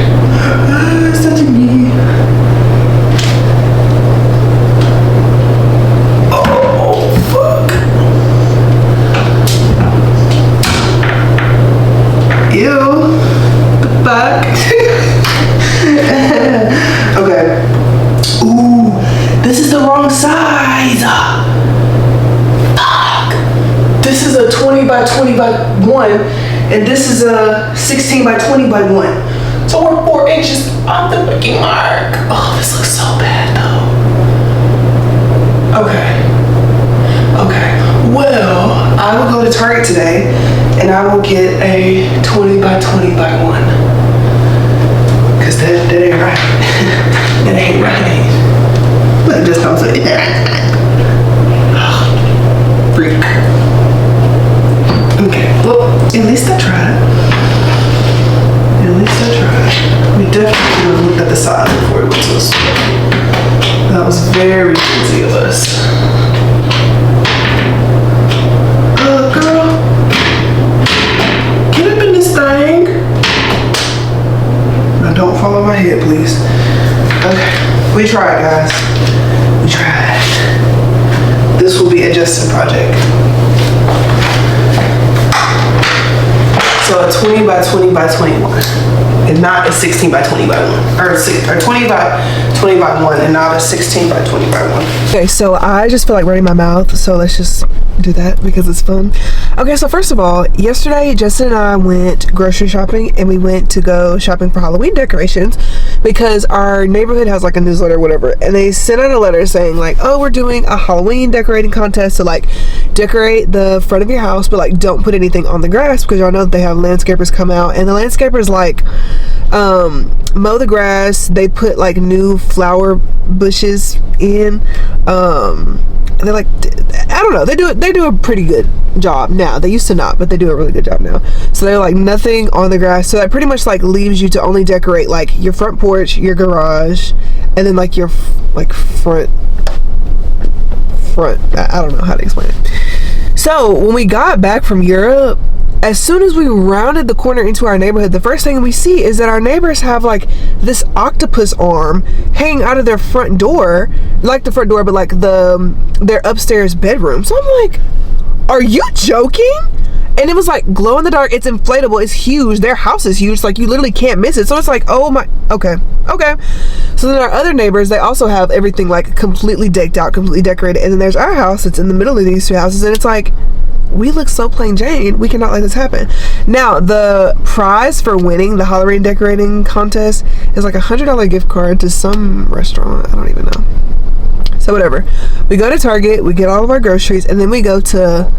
It's touching me. Oh, fuck. Ew. The fuck? Okay. Ooh, this is the wrong size. Fuck. This is a 20 by 20 by 1, and this is a 16 by 20 by 1. So we're 4 inches off the freaking mark. Oh, this looks so bad though. Okay. Okay. Well, I will go to Target today, and I will get a 20 by 20 by 1. Cause that ain't right. That ain't right. Look, just don't say that. Freak. Okay, well, at least I tried. At least I tried. We definitely could have looked at the size before we went to the store. That was very easy of us. Girl. Get up in this thing. Now don't fall on my head, please. Okay, we tried, guys. We tried. This will be a Justin project. So a 20 by 20 by 21, and not a 16 by 20 by 1, or 20 by 20 by 1, and not a 16 by 20 by 1. Okay, so I just feel like running my mouth, so let's just do that because it's fun. Okay, so first of all, yesterday Justin and I went grocery shopping, and we went to go shopping for Halloween decorations because our neighborhood has like a newsletter or whatever, and they sent out a letter saying like, oh, we're doing a Halloween decorating contest to like decorate the front of your house, but like don't put anything on the grass because y'all know that they have landscapers come out, and the landscapers like mow the grass. They put like new flower bushes in. They're like, I don't know, they do a pretty good job now. They used to not, but they do a really good job now. So they're like nothing on the grass, so that pretty much like leaves you to only decorate like your front porch, your garage, and then like your like front I don't know how to explain it. So when we got back from Europe, as soon as we rounded the corner into our neighborhood, the first thing we see is that our neighbors have like this octopus arm hanging out of their front door, like the front door, but like their upstairs bedroom. So I'm like, are you joking? And it was like glow in the dark. It's inflatable. It's huge. Their house is huge. Like you literally can't miss it. So it's like, oh my, okay. So then our other neighbors, they also have everything like completely decked out, completely decorated. And then there's our house. It's in the middle of these two houses, and it's like, we look so plain Jane. We cannot let this happen. Now, the prize for winning the Halloween decorating contest is like $100 gift card to some restaurant. I don't even know. So whatever. We go to Target, we get all of our groceries, and then we go to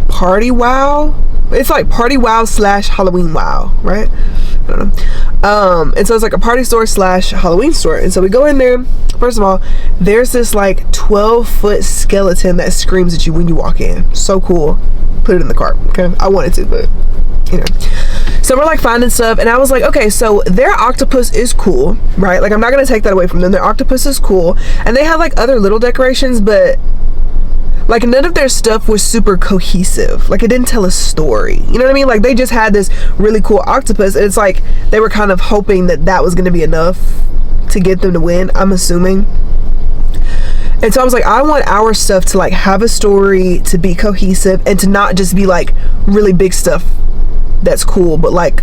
Party Wow It's like Party Wow / Halloween Wow, right? I don't know. And so it's like a party store / Halloween store. And so we go in there. First of all, there's this like 12-foot skeleton that screams at you when you walk in. So cool. Put it in the cart. Okay, I wanted to, but you know. So we're like finding stuff, and I was like, okay, so their octopus is cool, right? Like, I'm not gonna take that away from them. Their octopus is cool, and they have like other little decorations, but like none of their stuff was super cohesive. Like, it didn't tell a story. You know what I mean? Like, they just had this really cool octopus, and it's like they were kind of hoping that that was gonna be enough to get them to win, I'm assuming. And so I was like, I want our stuff to like have a story, to be cohesive, and to not just be like really big stuff that's cool, but like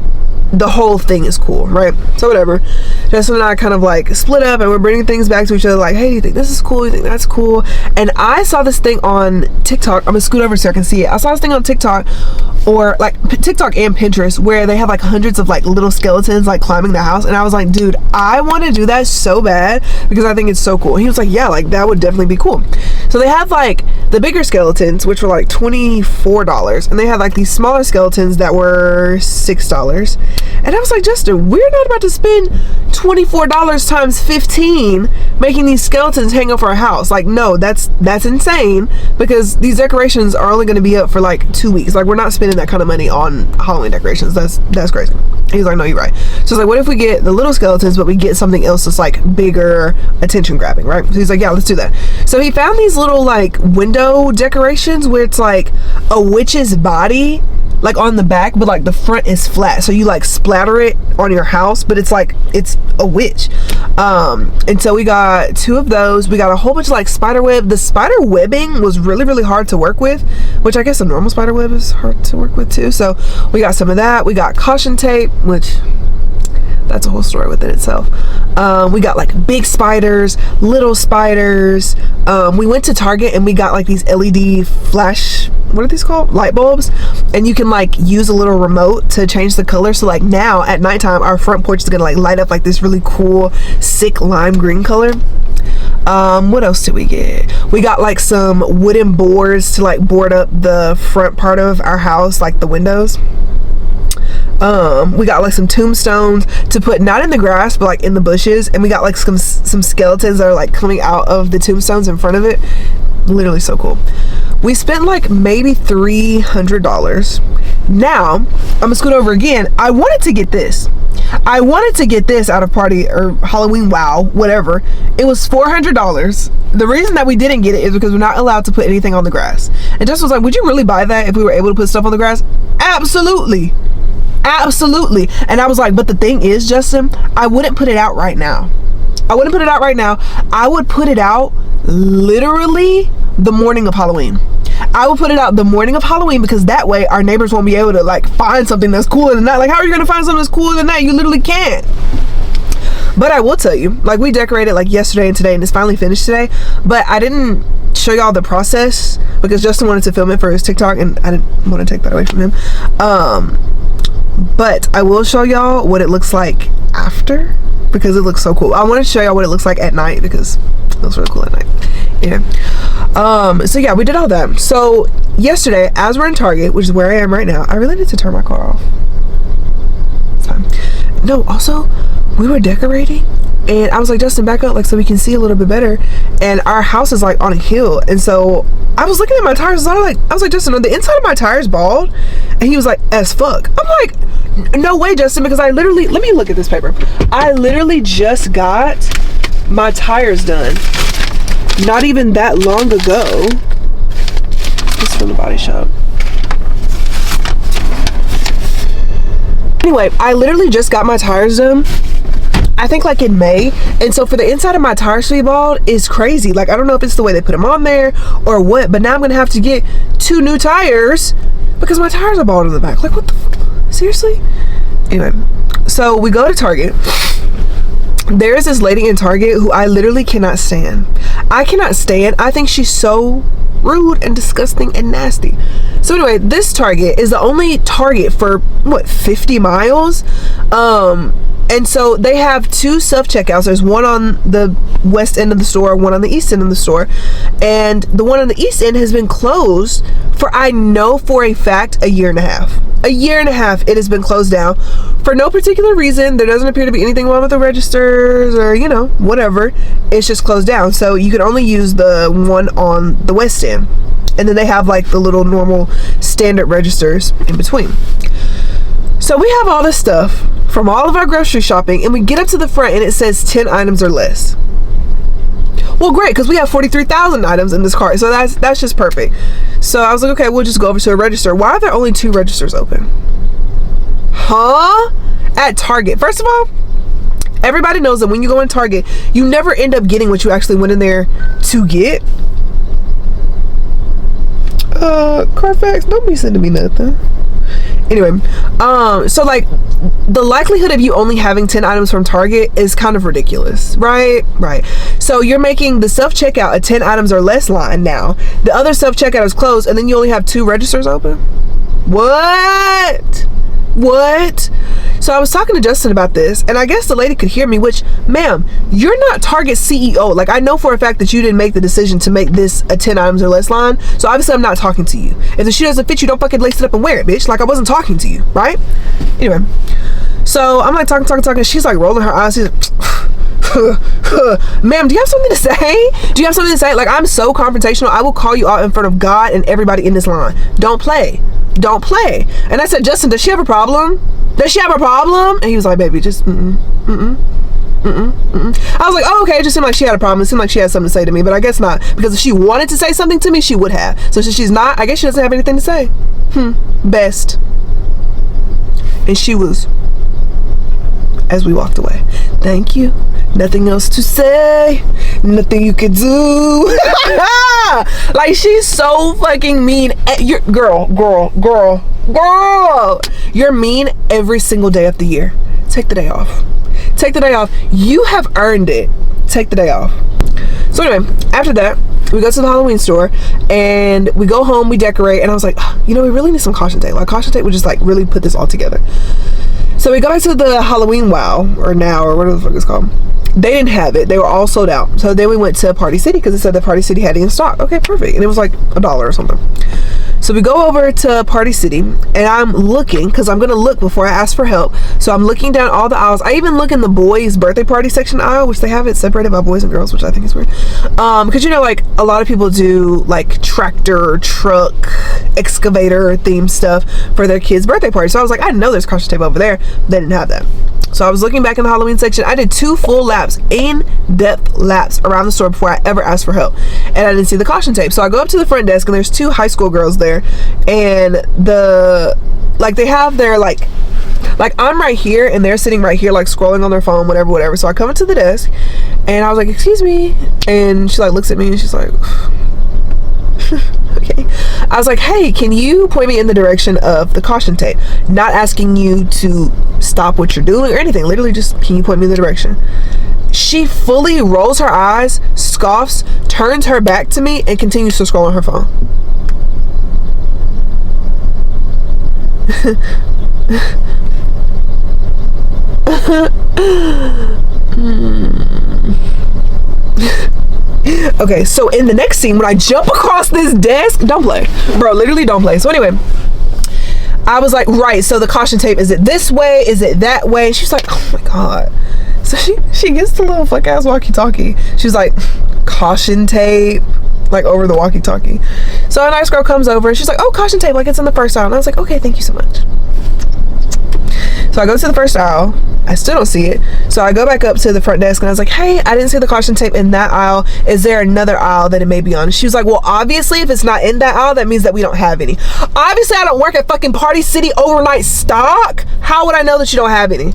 the whole thing is cool, right? So whatever. Justin and I kind of like split up, and we're bringing things back to each other like, hey, do you think this is cool? Do you think that's cool? And I saw this thing on TikTok. I'm gonna scoot over so I can see it. I saw this thing on TikTok, or like TikTok and Pinterest, where they have like hundreds of like little skeletons like climbing the house, and I was like, dude, I want to do that so bad because I think it's so cool. And he was like, yeah, like that would definitely be cool. So they have like the bigger skeletons, which were like $24, and they had like these smaller skeletons that were $6. And I was like, Justin, we're not about to spend $24 times 15 making these skeletons hang up for our house. Like, no, that's insane, because these decorations are only going to be up for like 2 weeks. Like, we're not spending that kind of money on Halloween decorations. That's crazy. He's like, no, you're right. So it's like, what if we get the little skeletons, but we get something else that's like bigger, attention grabbing, right? So he's like, yeah, let's do that. So he found these little like window decorations where it's like a witch's body like on the back, but like the front is flat, so you like splatter it on your house, but it's like it's a witch. And so we got 2 of those. We got a whole bunch of like spider web. The spider webbing was really hard to work with, which I guess a normal spider web is hard to work with too. So we got some of that. We got caution tape, which that's a whole story within itself. We got like big spiders, little spiders. We went to Target and we got like these LED flash, what are these called? Light bulbs. And you can like use a little remote to change the color. So like now at nighttime, our front porch is gonna like light up like this really cool, sick lime green color. What else did we get? We got like some wooden boards to like board up the front part of our house, like the windows. We got like some tombstones to put not in the grass but like in the bushes, and we got like some skeletons that are like coming out of the tombstones in front of it. Literally so cool. We spent like maybe $300. Now I'm gonna scoot over again. I wanted to get this out of Party or Halloween Wow, whatever. It was $400. The reason that we didn't get it is because we're not allowed to put anything on the grass. And Justin was like, would you really buy that if we were able to put stuff on the grass? Absolutely. And I was like, but the thing is, Justin, I wouldn't put it out right now. I would put it out literally the morning of Halloween. I would put it out the morning of Halloween, because that way our neighbors won't be able to like find something that's cooler than that. Like, how are you gonna find something that's cooler than that? You literally can't. But I will tell you, like, we decorated like yesterday and today, and it's finally finished today. But I didn't show y'all the process because Justin wanted to film it for his TikTok, and I didn't want to take that away from him. But I will show y'all what it looks like after, because it looks so cool. I want to show y'all what it looks like at night, because it looks really cool at night. Yeah. So yeah, we did all that. So yesterday, as we're in Target, which is where I am right now, I really need to turn my car off. It's fine. No, also, we were decorating, and I was like, Justin, back up, like, so we can see a little bit better. And our house is like on a hill, and so I was looking at my tires, and I was like, Justin, are the inside of my tires bald? And he was like, as fuck. I'm like, no way, Justin, because I literally, let me look at this paper. I literally just got my tires done not even that long ago. This is from the body shop. Anyway, I literally just got my tires done, I think like in May, and so for the inside of my tires to be bald is crazy. Like, I don't know if it's the way they put them on there or what, but now I'm gonna have to get 2 new tires because my tires are bald in the back. Like, what the fuck? Seriously? Anyway, so we go to Target. There's this lady in Target who I literally cannot stand. I think she's so rude and disgusting and nasty. So anyway, this Target is the only Target for what, 50 miles? And so they have 2 self-checkouts. There's one on the west end of the store, one on the east end of the store. And the one on the east end has been closed for, I know for a fact, a year and a half. A year and a half it has been closed down for no particular reason. There doesn't appear to be anything wrong with the registers or, you know, whatever. It's just closed down. So you can only use the one on the west end. And then they have like the little normal standard registers in between. So we have all this stuff from all of our grocery shopping, and we get up to the front and it says 10 items or less. Well, great, because we have 43,000 items in this cart, so that's just perfect. So I was like, okay, we'll just go over to a register. Why are there only 2 registers open? Huh? At Target. First of all, everybody knows that when you go in Target, you never end up getting what you actually went in there to get. Carfax, don't be sending me nothing. Anyway, so like the likelihood of you only having 10 items from Target is kind of ridiculous, right? So you're making the self-checkout a 10 items or less line now. The other self-checkout is closed, and then you only have 2 registers open. What? So I was talking to Justin about this, and I guess the lady could hear me, which, ma'am, you're not Target CEO. Like, I know for a fact that you didn't make the decision to make this a 10 items or less line, so obviously I'm not talking to you. If the shoe doesn't fit you, don't fucking lace it up and wear it, bitch. Like, I wasn't talking to you, right? Anyway, so I'm like talking. She's like rolling her eyes. She's like, ma'am, do you have something to say? Like, I'm so confrontational. I will call you out in front of God and everybody in this line. Don't play. And I said, Justin, does she have a problem? And he was like, baby, just I was like, oh, okay. It just seemed like she had a problem. It seemed like she had something to say to me, but I guess not, because if she wanted to say something to me, she would have. So since she's not, I guess she doesn't have anything to say. Best. And she was, as we walked away, thank you, nothing else to say, nothing you could do. Like, she's so fucking mean. You're, girl, you're mean every single day of the year. Take the day off. You have earned it. Take the day off. So anyway, after that, we go to the Halloween store and we go home, we decorate, and I was like, you know, we really need some caution tape. Like, caution tape would just like really put this all together. So we go back to the Halloween Wow, or Now, or whatever the fuck it's called. They didn't have it. They were all sold out. So then we went to Party City because it said that Party City had it in stock. Okay, perfect. And it was like $1 or something. So we go over to Party City, and I'm looking, because I'm going to look before I ask for help. So I'm looking down all the aisles. I even look in the boys' birthday party section aisle, which they have it separated by boys and girls, which I think is weird. Because, you know, like, a lot of people do, like, tractor, truck, excavator themed stuff for their kids' birthday party. So I was like, I know there's caution tape over there. They didn't have that. So I was looking back in the Halloween section. I did 2 full laps, in-depth laps around the store before I ever asked for help. And I didn't see the caution tape. So I go up to the front desk, and there's 2 high school girls there. And they have their, like I'm right here, and they're sitting right here, like, scrolling on their phone, whatever. So I come up to the desk, and I was like, excuse me. And she, like, looks at me, and she's like, okay. I was like, hey, can you point me in the direction of the caution tape? Not asking you to stop what you're doing or anything. Literally just, can you point me in the direction? She fully rolls her eyes, scoffs, turns her back to me, and continues to scroll on her phone. Okay, so in the next scene, when I jump across this desk, don't play, bro, literally don't play. So anyway, I was like, right, so the caution tape, is it this way, is it that way? And she's like, oh my god. So she gets the little fuck ass walkie-talkie. She's like, caution tape, like, over the walkie-talkie. So a nice girl comes over, and she's like, oh, caution tape, like, it's in the first aisle. And I was like, okay, thank you so much. So I go to the first aisle. I still don't see it. So I go back up to the front desk, and I was like, hey, I didn't see the caution tape in that aisle. Is there another aisle that it may be on? And she was like, well, obviously, if it's not in that aisle, that means that we don't have any. Obviously, I don't work at fucking Party City overnight stock. How would I know that you don't have any?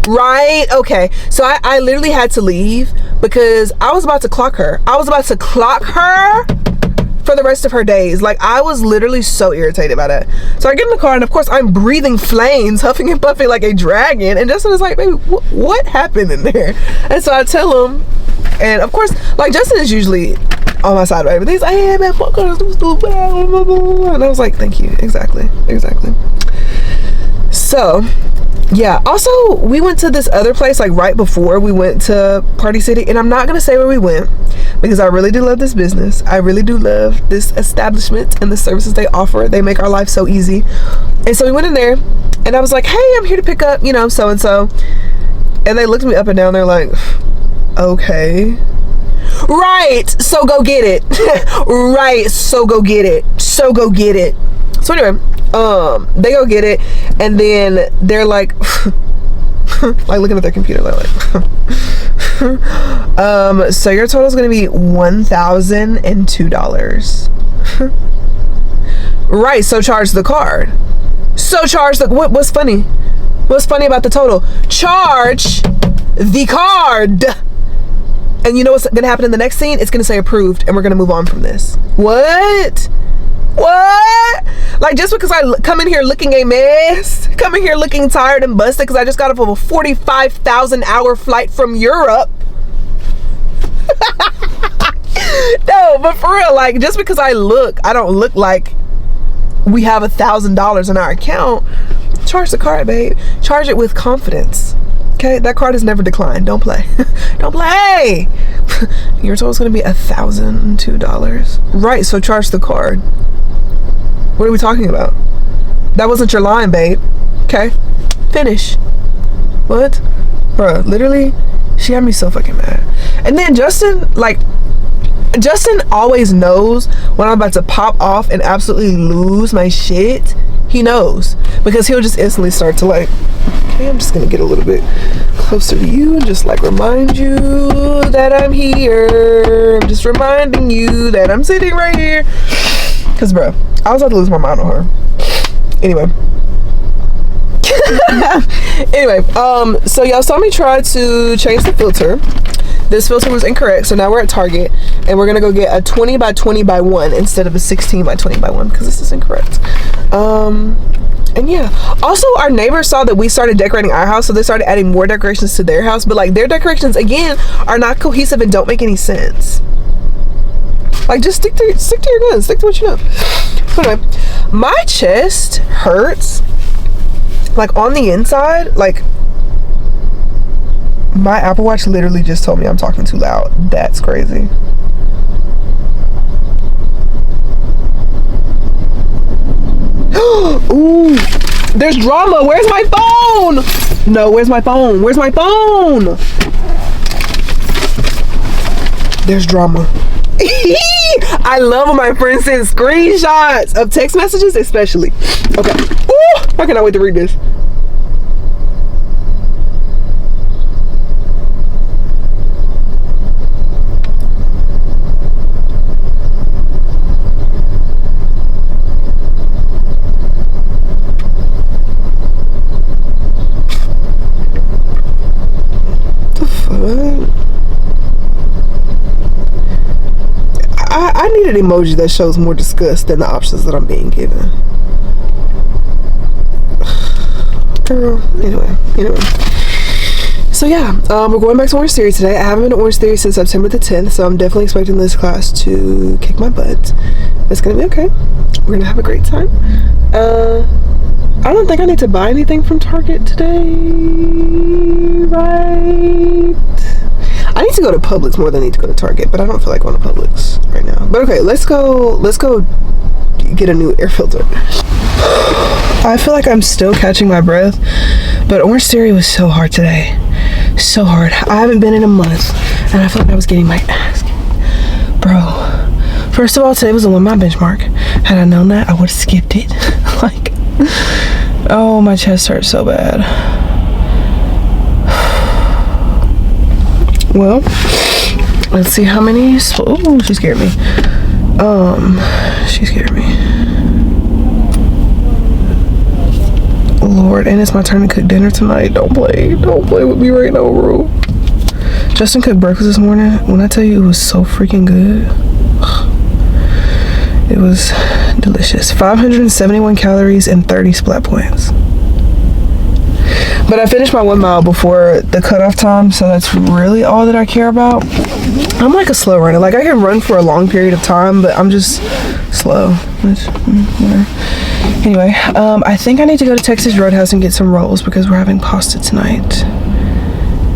Right? Okay. So I literally had to leave because I was about to clock her. For the rest of her days. Like, I was literally so irritated by that. So I get in the car, and of course I'm breathing flames, huffing and puffing like a dragon, and Justin is like, baby, what happened in there? And so I tell him, and of course, like, Justin is usually on my side of everything. He's like, hey man, fuck us, stupid. And I was like, thank you. Exactly. So yeah, also we went to this other place like right before we went to Party City, and I'm not gonna say where we went because I really do love this business. I really do love this establishment and the services they offer. They make our life so easy. And so we went in there and I was like, hey, I'm here to pick up, you know, so and so. And they looked me up and down. They're like, okay, right, so go get it. Right, so go get it. So go get it. So anyway, they go get it, and then they're like, like looking at their computer, they're like, so your total is gonna be $1,002. Right, so charge the card. So charge the, what's funny? What's funny about the total? Charge the card. And you know what's gonna happen in the next scene? It's gonna say approved, and we're gonna move on from this. What? What? Like, just because I come in here looking a mess, come in here looking tired and busted because I just got off of a 45,000 hour flight from Europe. No, but for real, like, just because I don't look like we have $1,000 in our account. Charge the card, babe. Charge it with confidence. Okay, that card is never declined. Don't play. Don't play. Your total is gonna be $1,002. Right, so charge the card. What are we talking about? That wasn't your line, babe. Okay, finish. What? Bruh, literally, she had me so fucking mad. And then Justin always knows when I'm about to pop off and absolutely lose my shit. He knows, because he'll just instantly start to like, okay, I'm just gonna get a little bit closer to you and just like remind you that I'm here. I'm just reminding you that I'm sitting right here. Cause bro, I was about to lose my mind on her. Anyway. So y'all saw me try to change the filter. This filter was incorrect, so now we're at Target and we're gonna go get a 20 by 20 by 1 instead of a 16 by 20 by 1 because this is incorrect. And yeah, also our neighbors saw that we started decorating our house, so they started adding more decorations to their house, but like their decorations again are not cohesive and don't make any sense. Like, just stick to your guns, stick to what you know. Anyway, my chest hurts like on the inside. Like, my Apple Watch literally just told me I'm talking too loud. That's crazy. Ooh, there's drama. Where's my phone? No, where's my phone? Where's my phone? There's drama. I love when my friends send screenshots of text messages, especially. Okay. Ooh, I cannot wait to read this. I need an emoji that shows more disgust than the options that I'm being given. Girl, anyway. So yeah, we're going back to Orange Theory today. I haven't been to Orange Theory since September the 10th, so I'm definitely expecting this class to kick my butt. It's gonna be okay. We're gonna have a great time. I don't think I need to buy anything from Target today, right? I need to go to Publix more than I need to go to Target, but I don't feel like going to Publix right now. But okay, let's go get a new air filter. I feel like I'm still catching my breath, but Orange Theory was so hard today. So hard. I haven't been in a month, and I feel like I was getting my ass kicked. Bro, first of all, today was a 1 mile benchmark. Had I known that, I would have skipped it. Like, oh, my chest hurts so bad. Well, let's see how many. Oh, she scared me. She scared me. Lord, and it's my turn to cook dinner tonight. Don't play with me right now, bro. Justin cooked breakfast this morning. When I tell you it was so freaking good, it was delicious. 571 calories and 30 splat points. But I finished my 1 mile before the cutoff time, so that's really all that I care about. I'm like a slow runner. Like, I can run for a long period of time, but I'm just slow. Anyway, I think I need to go to Texas Roadhouse and get some rolls because we're having pasta tonight.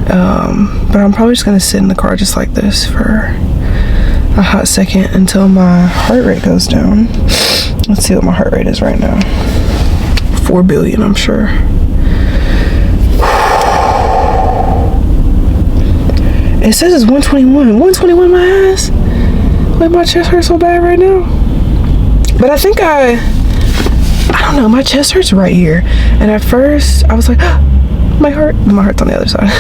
But I'm probably just gonna sit in the car just like this for a hot second until my heart rate goes down. Let's see what my heart rate is right now. 4 billion, I'm sure. It says it's 121. 121 my ass. Like my chest hurts so bad right now. But I think I don't know, my chest hurts right here. And at first I was like, my heart's on the other side.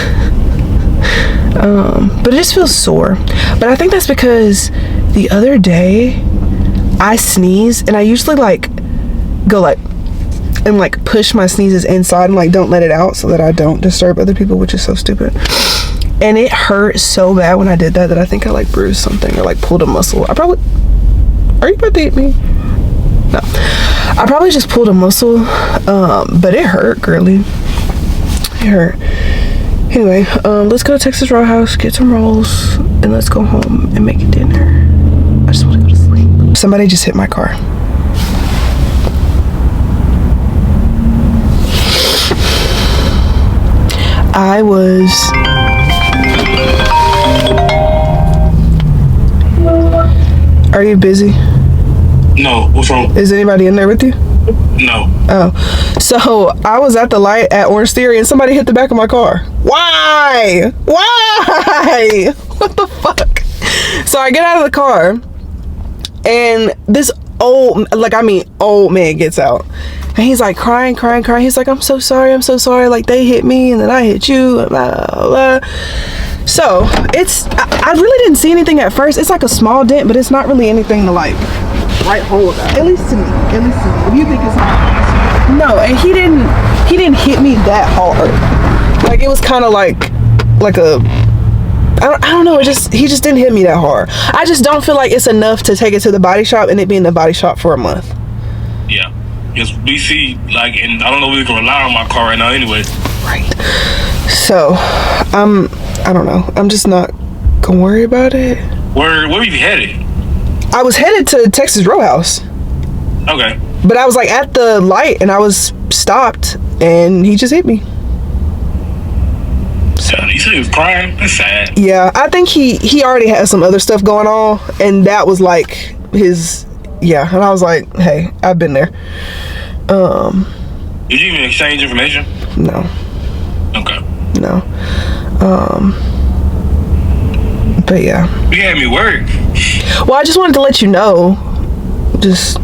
But it just feels sore. But I think that's because the other day I sneeze and I usually like go like and like push my sneezes inside and like don't let it out so that I don't disturb other people, which is so stupid. And it hurt so bad when I did that I think I like bruised something or like pulled a muscle. Are you about to hit me? No. I probably just pulled a muscle, but it hurt, girly. It hurt. Anyway, let's go to Texas Roadhouse, get some rolls, and let's go home and make dinner. I just want to go to sleep. Somebody just hit my car. Are you busy? No, what's wrong? Is anybody in there with you? No. Oh, so I was at the light at Orange Theory and somebody hit the back of my car. Why? What the fuck? So I get out of the car and this old man gets out and he's like crying. He's like, I'm so sorry. Like they hit me and then I hit you. Blah, blah, blah. So I really didn't see anything at first. It's like a small dent, but it's not really anything to like write home about. At least to me. If you think it's not. No, and he didn't hit me that hard. Like it was kind of like a, I don't know. He just didn't hit me that hard. I just don't feel like it's enough to take it to the body shop and it be in the body shop for a month. Yeah. Because we see, like, and I don't know if we can rely on my car right now anyway. Right. So, I don't know. I'm just not gonna worry about it. Where were you headed? I was headed to Texas Roadhouse. Okay. But I was like at the light and I was stopped and he just hit me. So you said he was crying? That's sad. Yeah, I think he already had some other stuff going on and that was like his, yeah. And I was like, hey, I've been there. Did you even exchange information? No. Okay. No. But yeah. You had me worried. Well, I just wanted to let you know. Just,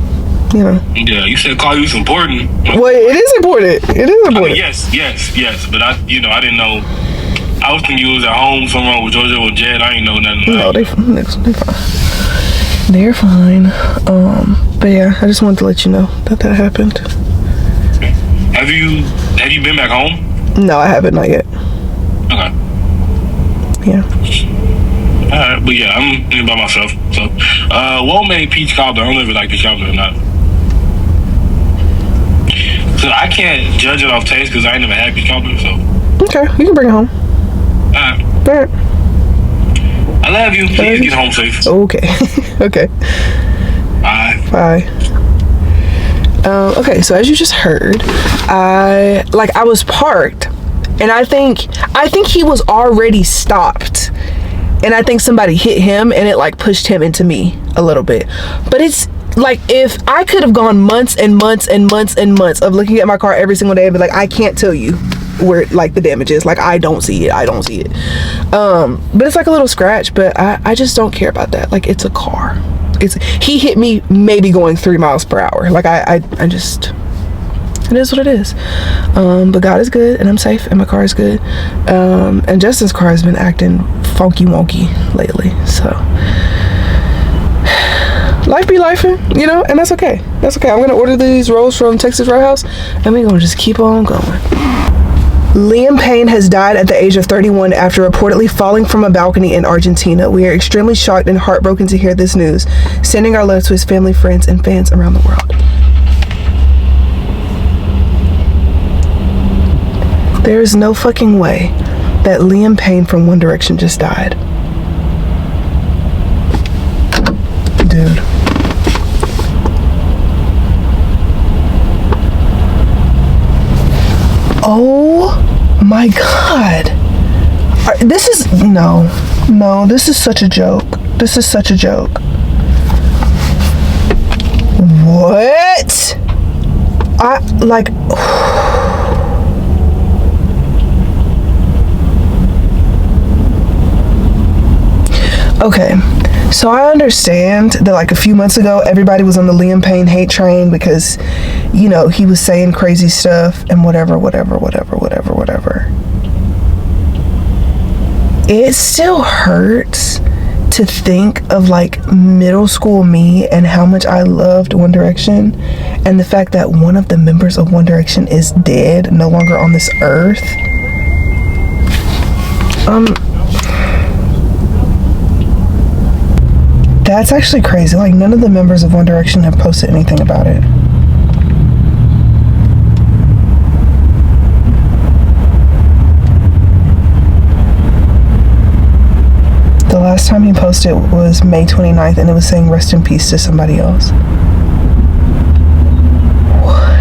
you know. Yeah, you said call you was important. Well, it is important. It is important. I mean, yes. But I didn't know. I was thinking you was at home somewhere with JoJo or Jed. I didn't know nothing. No, they're fine. They're fine. But yeah, I just wanted to let you know that happened. Have you been back home? No, I haven't, not yet. Okay. Yeah. Alright, but yeah, I'm in by myself. So, well made peach cobbler. I don't know if you like peach cobbler or not. So I can't judge it off taste because I ain't never had peach cobbler. So. Okay, you can bring it home. Alright. Alright. I love you. Please get home safe. Okay. Okay. Bye. Okay, so as you just heard, I was parked and I think he was already stopped and I think somebody hit him and it like pushed him into me a little bit. But it's like if I could have gone months and months and months and months of looking at my car every single day and be like, I can't tell you where like the damage is. Like I don't see it. But it's like a little scratch, but I just don't care about that. Like it's a car. He hit me maybe going 3 miles per hour. Like I just, it is what it is. But God is good and I'm safe and my car is good. And Justin's car has been acting funky wonky lately. So life be lifing, you know, and that's okay. That's okay. I'm gonna order these rolls from Texas Roadhouse and we're gonna just keep on going. Liam Payne has died at the age of 31 after reportedly falling from a balcony in Argentina. We are extremely shocked and heartbroken to hear this news, sending our love to his family, friends, and fans around the world. There is no fucking way that Liam Payne from One Direction just died. Dude. my God. This is, no, this is such a joke. This is such a joke. What? Okay, so I understand that like a few months ago, everybody was on the Liam Payne hate train because, you know, he was saying crazy stuff and whatever. It still hurts to think of like middle school me and how much I loved One Direction, and the fact that one of the members of One Direction is dead, no longer on this earth. That's actually crazy. Like, none of the members of One Direction have posted anything about it. The last time he posted was May 29th, and it was saying rest in peace to somebody else. What?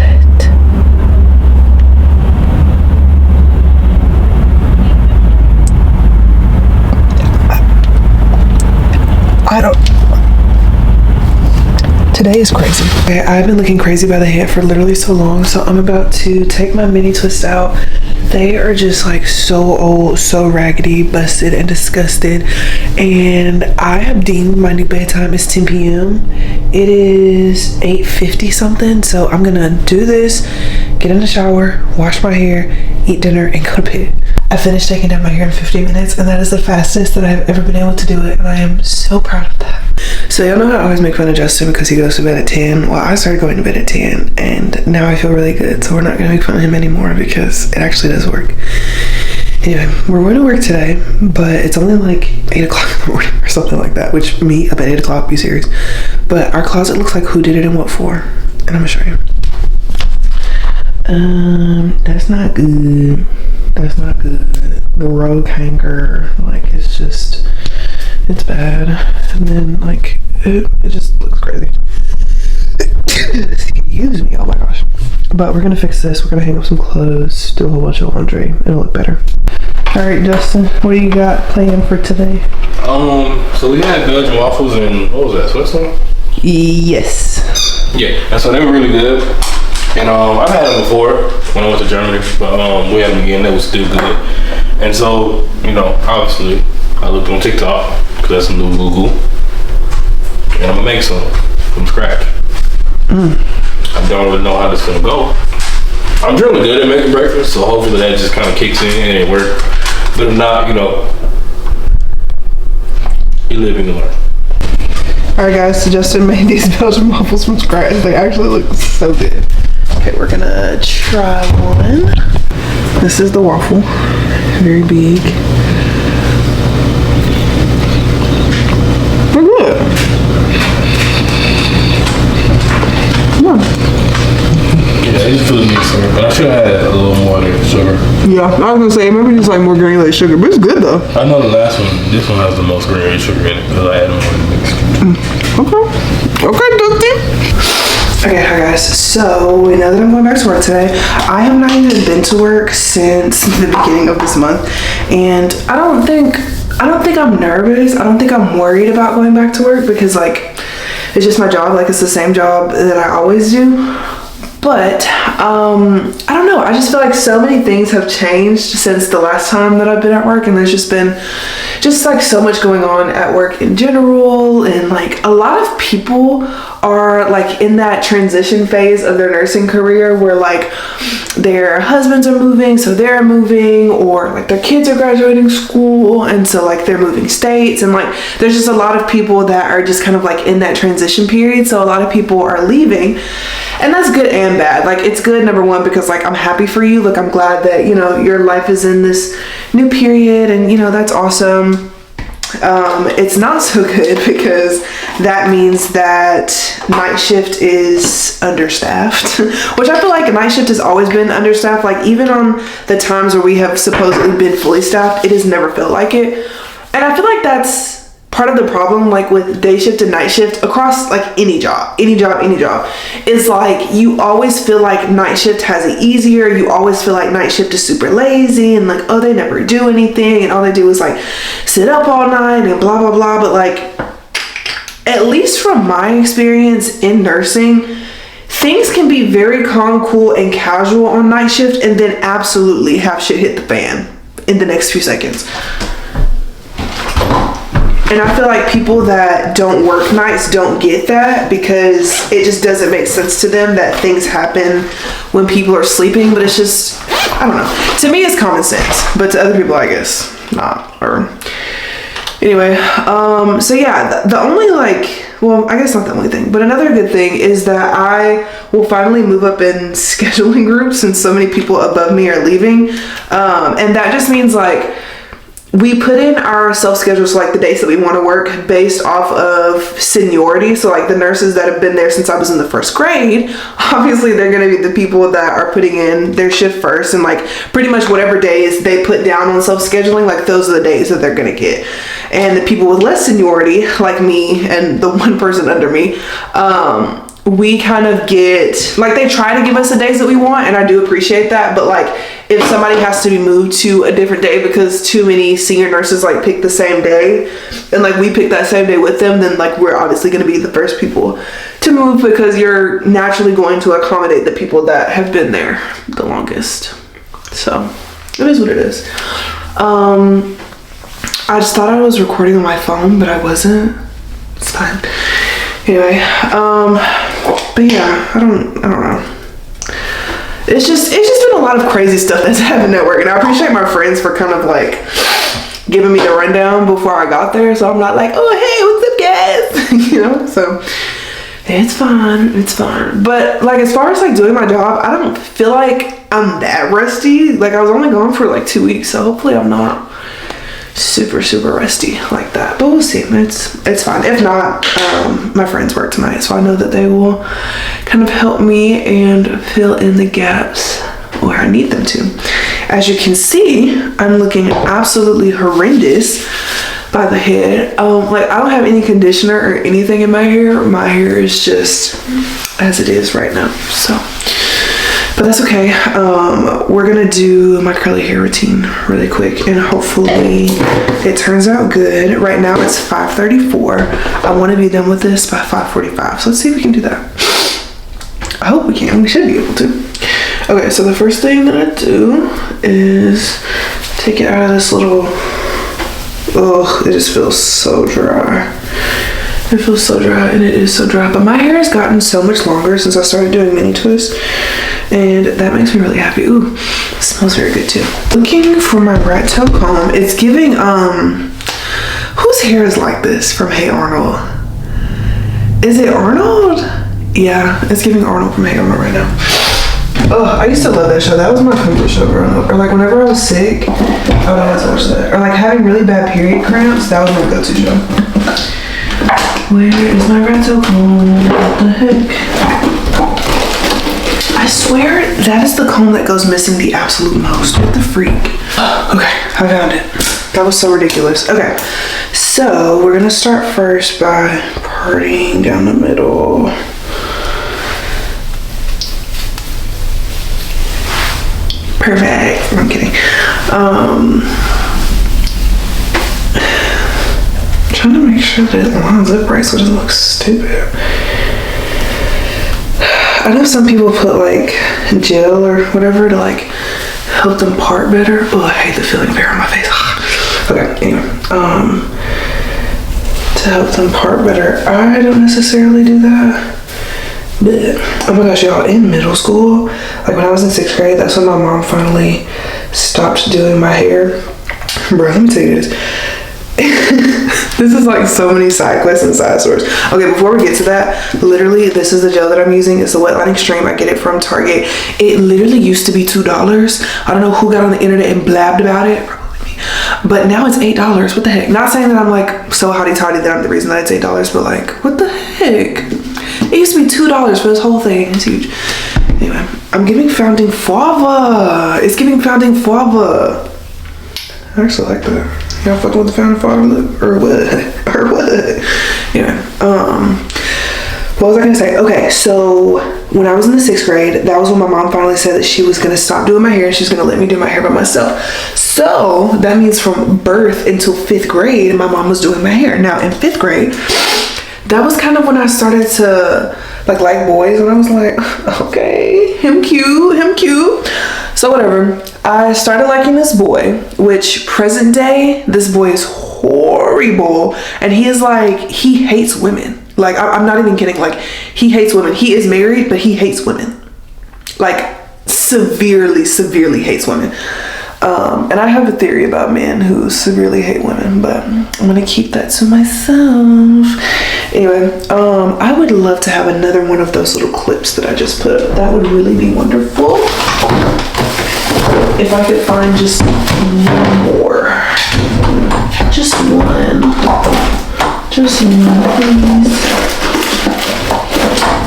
I don't... Today is crazy. Okay, I've been looking crazy by the head for literally so long, so I'm about to take my mini twists out. They are just like so old, so raggedy, busted, and disgusted. And I have deemed my new bedtime is 10 p.m. It is 8:50 something, so I'm gonna do this, get in the shower, wash my hair, eat dinner, and go to bed. I finished taking down my hair in 15 minutes, and that is the fastest that I've ever been able to do it, and I am so proud of that. So y'all know how I always make fun of Justin because he goes to bed at 10. Well, I started going to bed at 10, and now I feel really good, so we're not gonna make fun of him anymore because it actually does work. Anyway, we're going to work today, but it's only like 8 o'clock in the morning or something like that, which me up at 8 o'clock, be serious. But our closet looks like who did it and what for, and I'm gonna show you. That's not good. That's not good. The rogue hanger, like, it's bad. And then like it just looks crazy. Excuse me, oh my gosh. But we're gonna fix this. We're gonna hang up some clothes, do a whole bunch of laundry. It'll look better. All right, Justin, what do you got planned for today? So we had Belgian waffles and what was that, Switzerland? Yes. Yeah, and so they were really good. And I've had them before when I went to Germany, but we had them again. They were still good. And so, you know, obviously, I looked on TikTok because that's some new Google, and I'm gonna make some from scratch. I don't really know how this is gonna go. I'm really good at making breakfast, so hopefully that just kind of kicks in and it works. But if not, you know, you live and you learn. All right, guys. So Justin made these Belgian waffles from scratch. They actually look so good. Okay, we're gonna try one. This is the waffle, very big. They're good. Yeah, it just feels decent, but I should have had a little more sugar. Yeah, I was gonna say maybe just like more granulated sugar, but it's good though. I know the last one, this one has the most granulated sugar in it because I had them on the mix. Okay, Dusty. Okay, hi guys. So now that I'm going back to work today, I have not even been to work since the beginning of this month, and I don't think I'm nervous. I don't think I'm worried about going back to work because like it's just my job. Like it's the same job that I always do. But I don't know. I just feel like so many things have changed since the last time that I've been at work, and there's just been like so much going on at work in general, and like a lot of people are like in that transition phase of their nursing career where like their husbands are moving, so they're moving, or like their kids are graduating school, and so like they're moving states, and like there's just a lot of people that are just kind of like in that transition period. So a lot of people are leaving, and that's good and bad. Like it's good, number one, because like I'm happy for you. Like I'm glad that, you know, your life is in this new period, and you know, that's awesome. It's not so good because that means that night shift is understaffed, which I feel like night shift has always been understaffed. Like even on the times where we have supposedly been fully staffed, it has never felt like it. And I feel like that's part of the problem, like with day shift and night shift across like any job, is like you always feel like night shift has it easier. You always feel like night shift is super lazy and like, oh, they never do anything and all they do is like sit up all night and blah blah blah. But like, at least from my experience in nursing, things can be very calm, cool, and casual on night shift, and then absolutely have shit hit the fan in the next few seconds. And I feel like people that don't work nights don't get that, because it just doesn't make sense to them that things happen when people are sleeping. But it's just, I don't know. To me, it's common sense, but to other people, I guess not. Or anyway, so yeah, the only like, well, I guess not the only thing, but another good thing is that I will finally move up in scheduling groups since so many people above me are leaving. And that just means like, we put in our self-schedules, so like the days that we want to work based off of seniority. So like the nurses that have been there since I was in the first grade, obviously they're going to be the people that are putting in their shift first, and like pretty much whatever days they put down on self-scheduling, like those are the days that they're going to get. And the people with less seniority, like me and the one person under me, we kind of get, like, they try to give us the days that we want, and I do appreciate that. But like, if somebody has to be moved to a different day because too many senior nurses like pick the same day, and like we pick that same day with them, then like we're obviously going to be the first people to move, because you're naturally going to accommodate the people that have been there the longest. So it is what it is. I just thought I was recording on my phone, but I wasn't. It's fine. Anyway, but yeah, I don't know. It's just been a lot of crazy stuff that's happened at work, and I appreciate my friends for kind of like giving me the rundown before I got there, so I'm not like, oh hey, what's up guys, you know. So it's fine. But like, as far as like doing my job, I don't feel like I'm that rusty. Like, I was only gone for like 2 weeks, so hopefully I'm not super rusty like that, but we'll see. It's fine. If not, my friends work tonight, so I know that they will kind of help me and fill in the gaps where I need them to. As you can see, I'm looking absolutely horrendous by the head. Like, I don't have any conditioner or anything in my hair. My hair is just as it is right now, so. But that's okay. We're gonna do my curly hair routine really quick, and hopefully it turns out good. Right now it's 5:34. I want to be done with this by 5:45. So let's see if we can do that. I hope we can. We should be able to. Okay, so the first thing that I do is take it out of this little, oh, it just feels so dry. It feels so dry, and it is so dry. But my hair has gotten so much longer since I started doing mini twists, and that makes me really happy. Ooh, it smells very good too. Looking for my rat tail comb. It's giving, whose hair is like this from Hey Arnold? Is it Arnold? Yeah, it's giving Arnold from Hey Arnold right now. Oh, I used to love that show. That was my comfort show growing up. Or like whenever I was sick, I would always watch that. Or like having really bad period cramps, that was my go-to show. Where is my rat tail comb? What the heck? I swear that is the comb that goes missing the absolute most. What the freak? Okay, I found it. That was so ridiculous. Okay, so we're gonna start first by parting down the middle. Perfect. I'm kidding. Trying to make sure that it lines up right so it doesn't look stupid. I know some people put like gel or whatever to like help them part better. Oh, I hate the feeling of hair on my face. Okay, anyway, to help them part better, I don't necessarily do that. But oh my gosh, y'all, in middle school, like when I was in 6th grade, that's when my mom finally stopped doing my hair. Bro, let me tell you this. This is like so many side quests and side stories. Okay, before we get to that, literally, this is the gel that I'm using. It's a wet line extreme. I get it from Target. It literally used to be $2. I don't know who got on the internet and blabbed about it. Probably me. But now it's $8. What the heck? Not saying that I'm like so hotty-totty that I'm the reason that it's $8, but like, what the heck? It used to be $2 for this whole thing. It's huge. Anyway, I'm giving Founding Fava. It's giving Founding Fava. I actually like that. Y'all fucking with the founding father look? Or what? Or what? Yeah. What was I gonna say? Okay, so when I was in the 6th grade, that was when my mom finally said that she was gonna stop doing my hair and she's gonna let me do my hair by myself. So that means from birth until 5th grade, my mom was doing my hair. Now in 5th grade, that was kind of when I started to like boys, and I was like, okay, him cute. So whatever, I started liking this boy, which present day, this boy is horrible, and he is like, he hates women. Like, I'm not even kidding. Like, he hates women. He is married, but he hates women. Like, severely hates women. And I have a theory about men who severely hate women, but I'm gonna keep that to myself. Anyway, I would love to have another one of those little clips that I just put up. That would really be wonderful. If I could find just one more. Just one. Just one, please.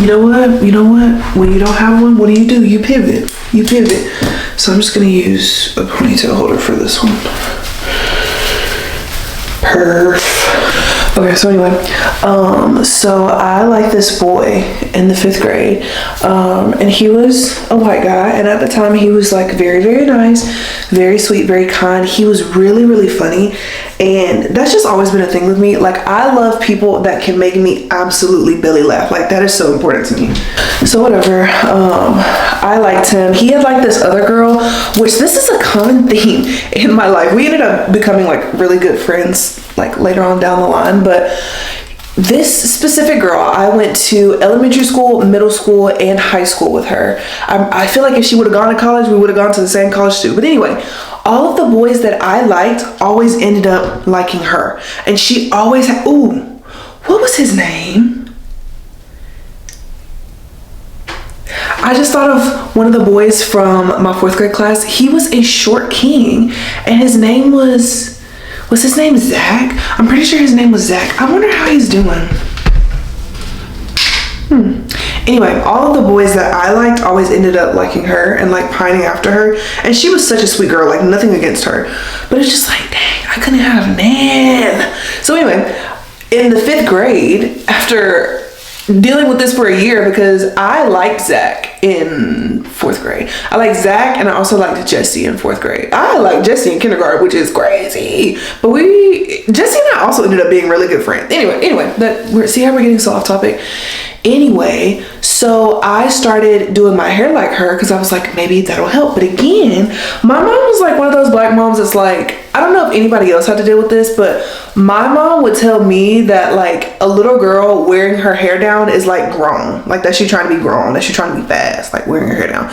You know what? When you don't have one, what do? You pivot. So I'm just gonna use a ponytail holder for this one. Perf. Okay, so anyway, so I like this boy in the 5th grade, and he was a white guy, and at the time he was like very nice, very sweet, very kind. He was really funny, and that's just always been a thing with me. Like, I love people that can make me absolutely belly laugh. Like, that is so important to me. So whatever, I liked him. He had like this other girl, which this is a common theme in my life. We ended up becoming like really good friends like later on down the line, but this specific girl, I went to elementary school, middle school, and high school with her. I feel like if she would have gone to college, we would have gone to the same college too. But anyway, all of the boys that I liked always ended up liking her, and she always had, ooh, what was his name? I just thought of one of the boys from my 4th grade class. He was a short king, and his name was his name Zach? I'm pretty sure his name was Zach. I wonder how he's doing. Anyway, all of the boys that I liked always ended up liking her and like pining after her. And she was such a sweet girl, like nothing against her. But it's just like, dang, I couldn't have Nan. So anyway, in the 5th grade, after dealing with this for a year, because I liked Zach in 4th grade. I liked Zach, and I also liked Jesse in 4th grade. I liked Jesse in kindergarten, which is crazy. But Jesse and I also ended up being really good friends. Anyway, see how we're getting so off topic? Anyway, so I started doing my hair like her because I was like, maybe that'll help. But again, my mom was like one of those black moms that's like, I don't know if anybody else had to deal with this, but my mom would tell me that like a little girl wearing her hair down is like grown, like that she's trying to be grown, that she's trying to be fast, like wearing her hair down.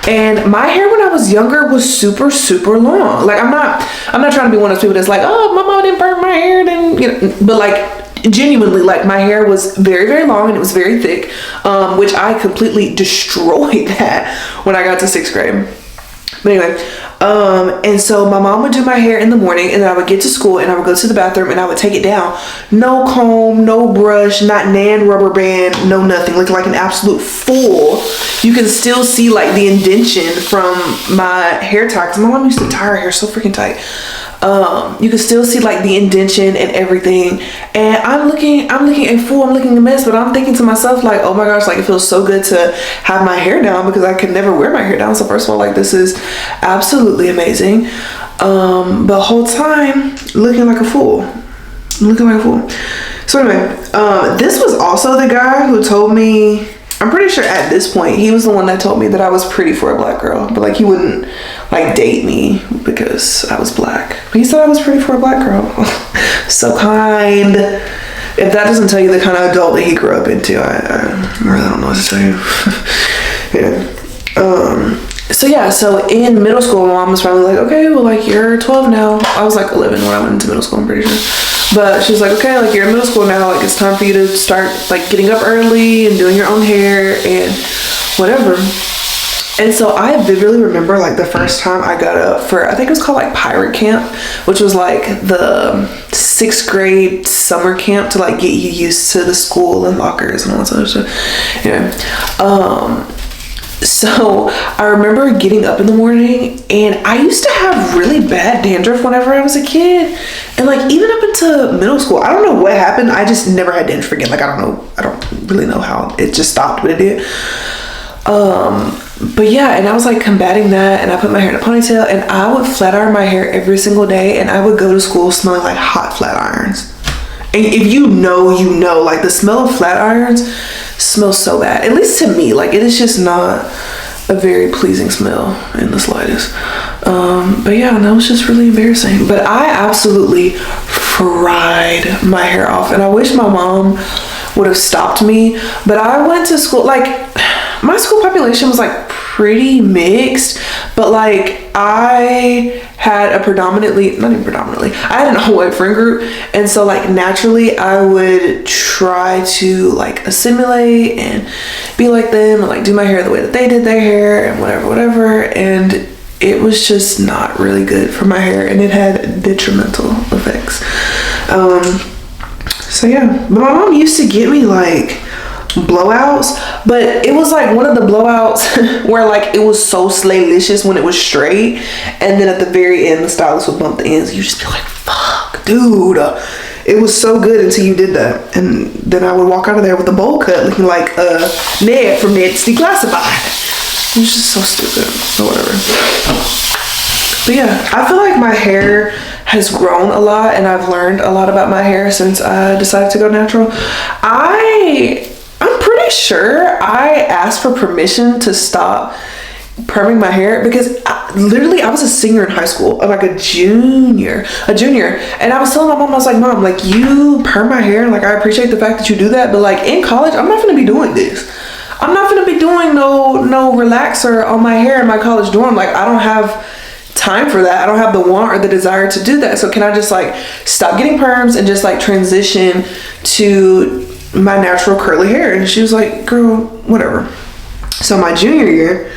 And my hair when I was younger was super long. Like I'm not trying to be one of those people that's like, oh, my mom didn't burn my hair, then you know, but like genuinely, like my hair was very long and it was very thick, which I completely destroyed that when I got to 6th grade. But anyway, and so my mom would do my hair in the morning, and then I would get to school and I would go to the bathroom and I would take it down. No comb, no brush, not nan rubber band, no nothing. Looking like an absolute fool. You can still see like the indention from my hair tie, because my mom used to tie her hair so freaking tight. You can still see like the indention and everything, and I'm looking a fool, I'm looking a mess, but I'm thinking to myself like, oh my gosh, like it feels so good to have my hair down because I could never wear my hair down. So first of all, like this is absolutely amazing. But the whole time looking like a fool. So anyway, this was also the guy who told me, I'm pretty sure at this point, he was the one that told me that I was pretty for a black girl, but like he wouldn't like date me because I was black. But he said I was pretty for a black girl. So kind. If that doesn't tell you the kind of adult that he grew up into, I really don't know what to tell you. Yeah. So in middle school, my mom was probably like, okay, well like you're 12 now. I was like 11 when I went into middle school, I'm pretty sure. But she was like, okay, like you're in middle school now, like it's time for you to start like getting up early and doing your own hair and whatever. And so I vividly remember like the first time I got up for, I think it was called like pirate camp, which was like the 6th grade summer camp to like get you used to the school and lockers and all that sort of stuff. Yeah. So I remember getting up in the morning, and I used to have really bad dandruff whenever I was a kid, and like even up into middle school. I don't know what happened. I just never had dandruff again. Like I don't really know how it just stopped, but it did. But yeah, and I was like combating that, and I put my hair in a ponytail, and I would flat iron my hair every single day, and I would go to school smelling like hot flat irons. And if you know, like the smell of flat irons smells so bad, at least to me. Like it is just not a very pleasing smell in the slightest. But yeah, and that was just really embarrassing. But I absolutely fried my hair off, and I wish my mom would have stopped me. But I went to school, like my school population was like pretty mixed, but like I had a I had an all white friend group, and so like naturally I would try to like assimilate and be like them and like do my hair the way that they did their hair and whatever, and it was just not really good for my hair, and it had detrimental effects. So yeah, but my mom used to get me like blowouts, but it was like one of the blowouts where like it was so slaylicious when it was straight, and then at the very end the stylist would bump the ends. You just be like, fuck dude, it was so good until you did that, and then I would walk out of there with a bowl cut looking like Ned from Ned's Declassified. It was just so stupid, or whatever. But yeah, I feel like my hair has grown a lot, and I've learned a lot about my hair since I decided to go natural. I'm pretty sure I asked for permission to stop perming my hair because I was a senior in high school. I'm like a junior, and I was telling my mom, I was like, Mom, like you perm my hair, and like I appreciate the fact that you do that, but like in college, I'm not gonna be doing this. I'm not gonna be doing no relaxer on my hair in my college dorm. Like I don't have time for that. I don't have the want or the desire to do that. So can I just like stop getting perms and just like transition to my natural curly hair? And she was like, girl, whatever. So my junior year,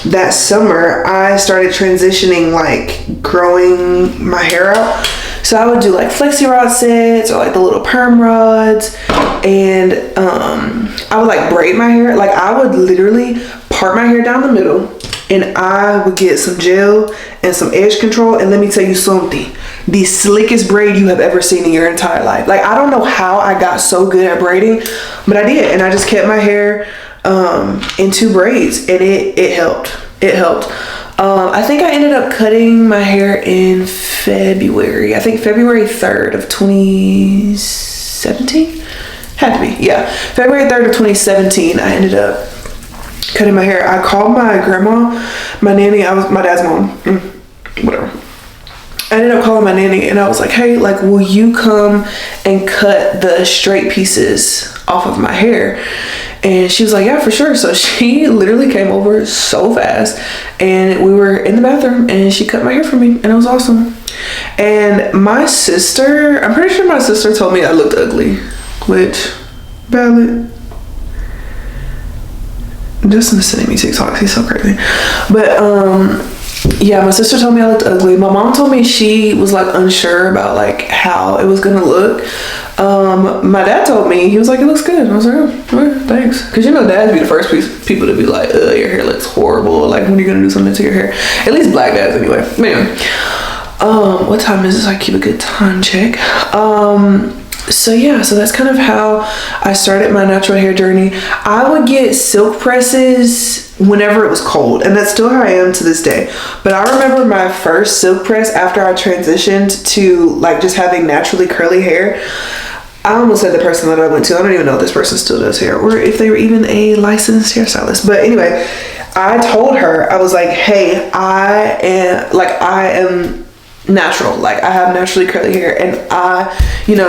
that summer, I started transitioning, like growing my hair out. So I would do like flexi rod sets or like the little perm rods, and I would like braid my hair. Like I would literally part my hair down the middle, and I would get some gel and some edge control, and let me tell you something, the slickest braid you have ever seen in your entire life. Like I don't know how I got so good at braiding, but I did, and I just kept my hair in 2 braids, and it helped. I think I ended up cutting my hair in February. I think February 3rd of 2017? Had to be, yeah. February 3rd of 2017, I ended up cutting my hair. I called my grandma, my nanny, I was my dad's mom, whatever. I ended up calling my nanny, and I was like, hey, like, will you come and cut the straight pieces off of my hair? And she was like, yeah, for sure. So she literally came over so fast, and we were in the bathroom, and she cut my hair for me, and it was awesome. And my sister, I'm pretty sure my sister told me I looked ugly, which, valid. Justin is sending me TikToks, he's so crazy. But yeah, my sister told me I looked ugly. My mom told me she was like unsure about like how it was gonna look. My dad told me, he was like, it looks good. And I was like, oh, okay, thanks. Because you know dads be the first people to be like, your hair looks horrible, like when are you gonna do something to your hair? At least black dads anyway. But anyway, what time is this? I keep a good time check. So yeah, so that's kind of how I started my natural hair journey. I would get silk presses whenever it was cold, and that's still how I am to this day. But I remember my first silk press after I transitioned to like just having naturally curly hair. I almost said the person that I went to. I don't even know if this person still does hair or if they were even a licensed hairstylist. But anyway, I told her, I was like, hey, I am natural, like I have naturally curly hair, and I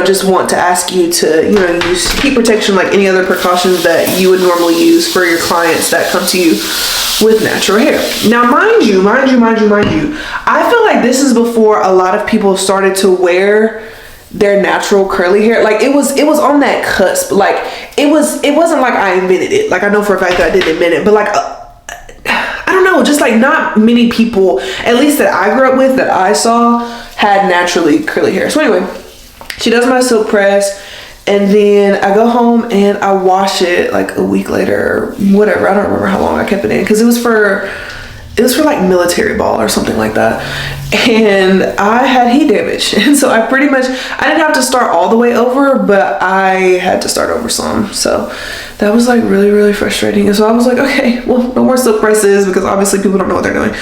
just want to ask you to use heat protection like any other precautions that you would normally use for your clients that come to you with natural hair. Now mind you, I feel like this is before a lot of people started to wear their natural curly hair. Like it was on that cusp. Like it wasn't like I invented it. Like I know for a fact that I didn't invent it, but like I don't know, just like not many people, at least that I grew up with, that I saw, had naturally curly hair. So anyway, she does my silk press, And then I go home and I wash it like a week later or whatever. I don't remember how long I kept it in because it was for like military ball or something like that. And I had heat damage. And so I didn't have to start all the way over, but I had to start over some. So that was like really, really frustrating. And so I was like, okay, well, no more silk presses because obviously people don't know what they're doing.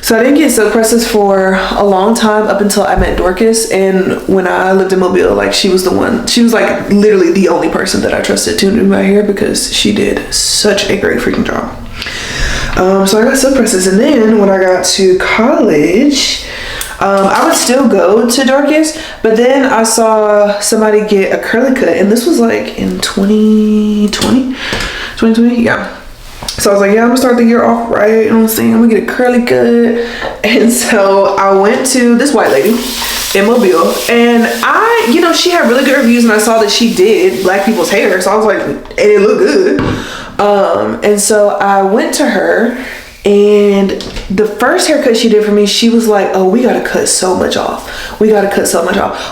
So I didn't get silk presses for a long time up until I met Dorcas. And when I lived in Mobile, like she was like literally the only person that I trusted to do my hair because she did such a great freaking job. So I got silk presses, and then when I got to college, I would still go to Dorcas, but then I saw somebody get a curly cut, and this was like in 2020, yeah. So I was like, yeah, I'm gonna start the year off right, you know what I'm saying? I'm gonna get a curly cut. And so I went to this white lady in Mobile, and she had really good reviews, and I saw that she did black people's hair, so I was like, and it looked good. And so I went to her, and the first haircut she did for me, she was like, oh, we gotta cut so much off.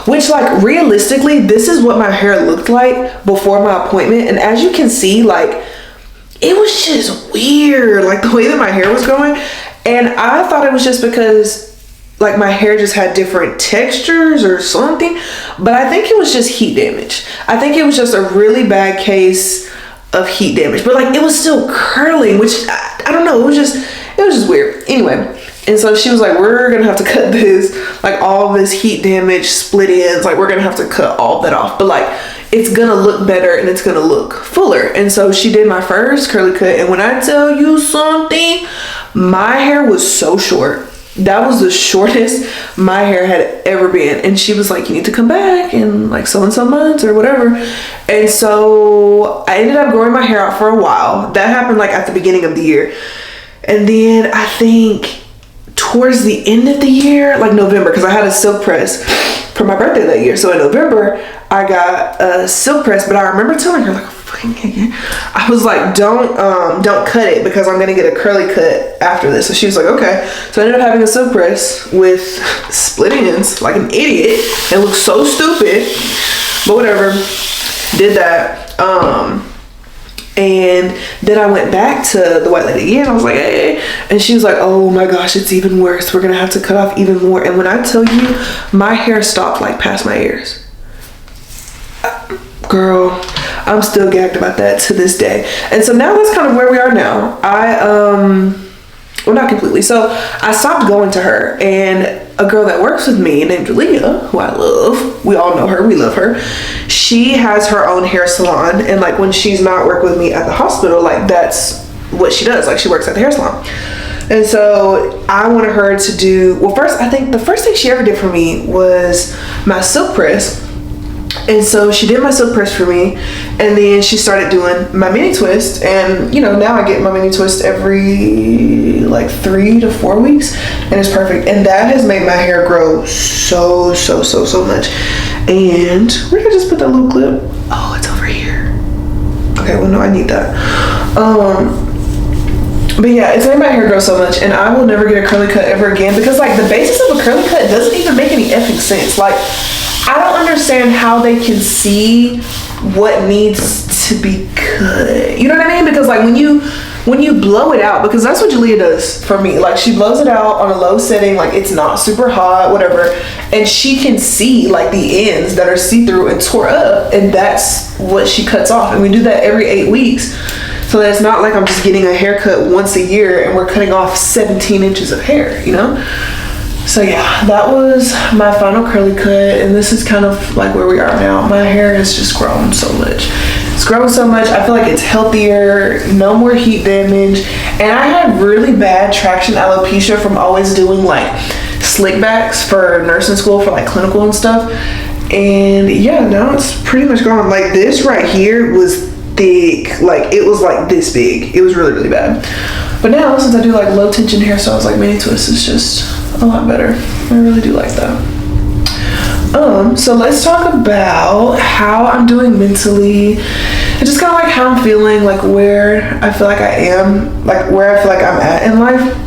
Which, like, realistically, this is what my hair looked like before my appointment. And as you can see, like, it was just weird, like the way that my hair was going. And I thought it was just because like my hair just had different textures or something, but I think it was just heat damage. I think it was just a really bad case of heat damage, but like it was still curling, which I don't know, it was just weird. Anyway, and so she was like, we're gonna have to cut this, like all this heat damage, split ends, like we're gonna have to cut all that off, but like it's gonna look better and it's gonna look fuller. And so she did my first curly cut, and when I tell you something, my hair was so short. That was the shortest my hair had ever been. And she was like, you need to come back in like so and so months or whatever. And so I ended up growing my hair out for a while. That happened like at the beginning of the year. And then I think towards the end of the year, like November, because I had a silk press for my birthday that year. So in November, I got a silk press, but I remember telling her like, I was like, don't cut it because I'm gonna get a curly cut after this. So she was like, okay. So I ended up having a silk press with split ends like an idiot. It looked so stupid, but whatever. Did that. And then I went back to the white lady again. I was like, hey. And she was like, oh my gosh, it's even worse. We're gonna have to cut off even more. And when I tell you, my hair stopped like past my ears. Girl, I'm still gagged about that to this day. And so now that's kind of where we are now. Well, not completely. So I stopped going to her, and a girl that works with me named Julia, who I love, we all know her, we love her. She has her own hair salon, and like when she's not working with me at the hospital, like that's what she does. Like she works at the hair salon. And so I wanted her to do, well, first, I think the first thing she ever did for me was my silk press. And so she did my silk press for me, and then she started doing my mini twist. And now I get my mini twist every like 3 to 4 weeks, and it's perfect. And that has made my hair grow so much. And where did I just put that little clip? Oh, it's over here. Okay, well no, I need that. But yeah, it's made my hair grow so much, and I will never get a curly cut ever again because like the basis of a curly cut doesn't even make any effing sense. Like I don't understand how they can see what needs to be cut. You know what I mean? Because like when you blow it out, because that's what Julia does for me. Like she blows it out on a low setting, like it's not super hot, whatever. And she can see like the ends that are see-through and tore up, and that's what she cuts off. And we do that every 8 weeks. So that it's not like I'm just getting a haircut once a year and we're cutting off 17 inches of hair, So yeah, that was my final curly cut, and this is kind of like where we are now. My hair has just grown so much. It's grown so much. I feel like it's healthier, no more heat damage. And I had really bad traction alopecia from always doing like slick backs for nursing school for like clinical and stuff. And yeah, now it's pretty much gone. Like this right here was thick, like it was like this big. It was really, really bad. But now since I do like low tension hairstyles like mini twist, it's just a lot better. I really do like that. So let's talk about how I'm doing mentally and just kind of like how I'm feeling, like where I feel like I am, like where I feel like I'm at in life.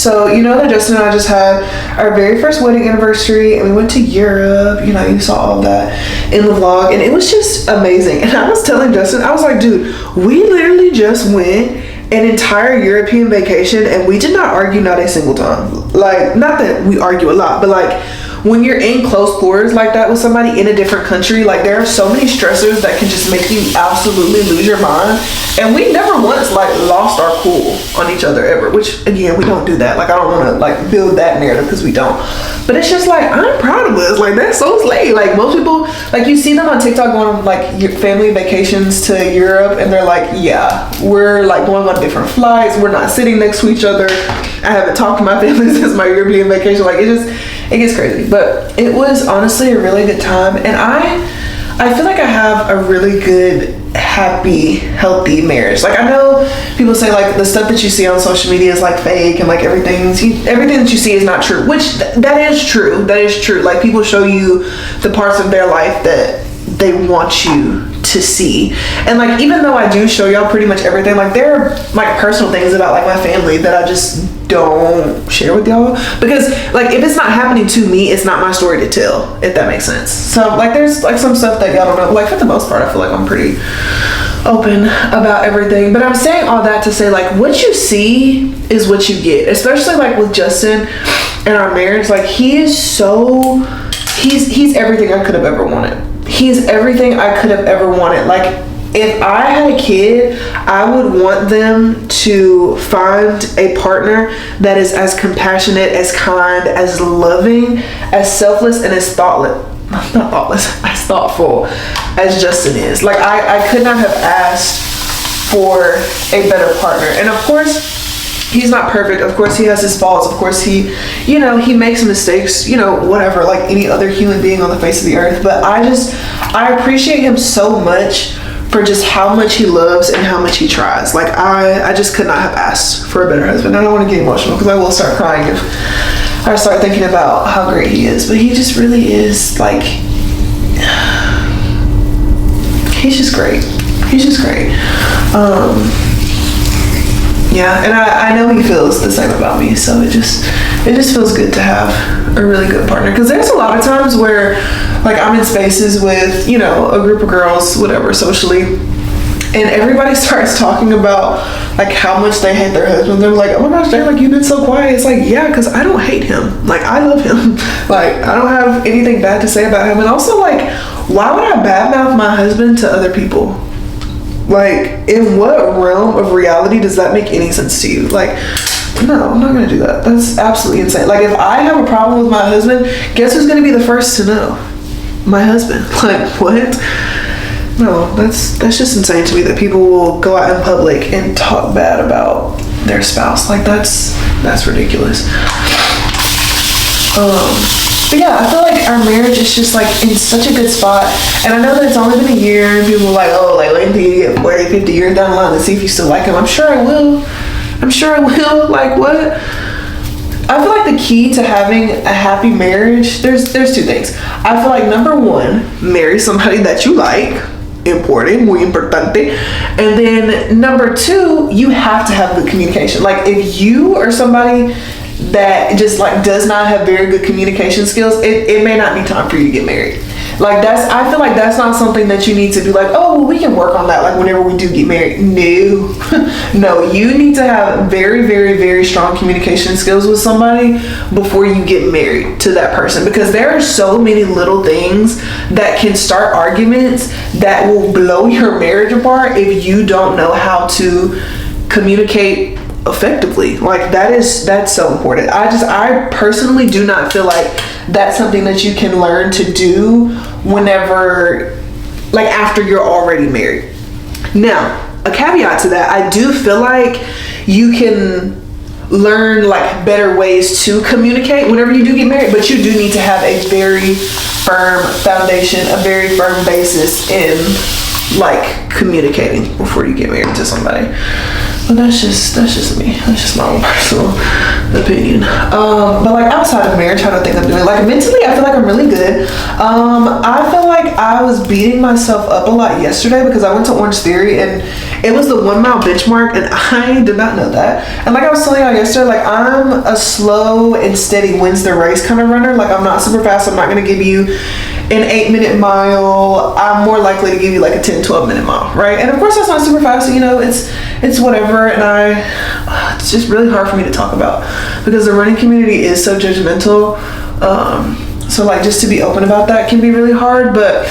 So you know that Justin and I just had our very first wedding anniversary, and we went to Europe. You know, you saw all that in the vlog, and it was just amazing. And I was telling Justin, I was like, dude, we literally just went an entire European vacation, and we did not argue not a single time. Like, not that we argue a lot, but like, when you're in close quarters like that with somebody in a different country, like there are so many stressors that can just make you absolutely lose your mind. And we never once like lost our cool on each other ever, which again, we don't do that. Like, I don't want to like build that narrative because we don't. But it's just like, I'm proud of us. Like, that's so slay. Like, most people, like, you see them on TikTok going on like your family vacations to Europe, and they're like, yeah, we're like going on different flights. We're not sitting next to each other. I haven't talked to my family since my European vacation. Like, it gets crazy. But it was honestly a really good time, and I feel like I have a really good, happy, healthy marriage. Like, I know people say like the stuff that you see on social media is like fake, and like everything that you see is not true, which that is true. Like, people show you the parts of their life that they want you to see. And like, even though I do show y'all pretty much everything, like there are like personal things about like my family that I just don't share with y'all, because like if it's not happening to me, it's not my story to tell, if that makes sense. So like there's like some stuff that y'all don't know. Like, for the most part, I feel like I'm pretty open about everything. But I'm saying all that to say, like, what you see is what you get, especially like with Justin and our marriage. Like, he's everything I could have ever wanted. He's everything I could have ever wanted. Like, if I had a kid, I would want them to find a partner that is as compassionate, as kind, as loving, as selfless, and as as thoughtful as Justin is. Like, I could not have asked for a better partner. And of course, he's not perfect. Of course, he has his faults. Of course, he makes mistakes, whatever, like any other human being on the face of the earth. But I appreciate him so much for just how much he loves and how much he tries. Like, I just could not have asked for a better husband. I don't want to get emotional because I will start crying if I start thinking about how great he is. But he just really is, like, he's just great. Yeah, and I know he feels the same about me, so it just feels good to have a really good partner. Because there's a lot of times where, like, I'm in spaces with, a group of girls, whatever, socially, and everybody starts talking about, like, how much they hate their husband. They're like, oh my gosh, Jay, like, you've been so quiet. It's like, yeah, because I don't hate him. Like, I love him. Like, I don't have anything bad to say about him. And also, like, why would I badmouth my husband to other people? Like, in what realm of reality does that make any sense to you? Like, no, I'm not gonna do that. That's absolutely insane. Like, if I have a problem with my husband, guess who's gonna be the first to know? My husband. Like, what? No, that's just insane to me that people will go out in public and talk bad about their spouse. Like, that's ridiculous. But yeah, I feel like our marriage is just like in such a good spot. And I know that it's only been a year, and people are like, oh, like, wait until you get 40, 50 years down the line and see if you still like him. I'm sure I will. Like, what? I feel like the key to having a happy marriage, there's two things. I feel like, number one, marry somebody that you like. Important, muy importante. And then number two, you have to have good communication. Like, if you are somebody that just like does not have very good communication skills, it may not be time for you to get married. Like, I feel like that's not something that you need to be like, oh, well, we can work on that, like, whenever we do get married. No, you need to have very, very, very strong communication skills with somebody before you get married to that person, because there are so many little things that can start arguments that will blow your marriage apart if you don't know how to communicate effectively. Like, that's so important. I personally do not feel like that's something that you can learn to do whenever, like, after you're already married. Now, a caveat to that, I do feel like you can learn like better ways to communicate whenever you do get married, but you do need to have a very firm foundation, a very firm basis in like communicating before you get married to somebody. But that's just me. That's just my own personal opinion. But like outside of marriage, how do I think I'm doing? Like mentally, I feel like I'm really good. I feel like I was beating myself up a lot yesterday because I went to Orange Theory, and It was the 1 mile benchmark, and I did not know that. And like I was telling y'all yesterday, like I'm a slow and steady wins the race kind of runner. Like I'm not super fast. I'm not gonna give you an 8-minute mile. I'm more likely to give you like a 10-12 minute mile, right? And of course that's not super fast, you know, it's whatever. And it's just really hard for me to talk about because the running community is so judgmental. So like just to be open about that can be really hard. But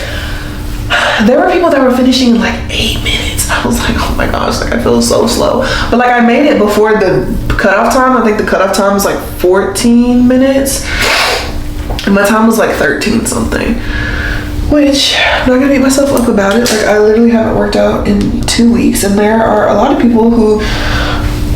there were people that were finishing in like 8 minutes. I was like, oh my gosh, like I feel so slow. But like I made it before the cutoff time. I think the cutoff time was like 14 minutes. And my time was like 13 something. Which, I'm not gonna beat myself up about it. Like I literally haven't worked out in 2 weeks. And there are a lot of people who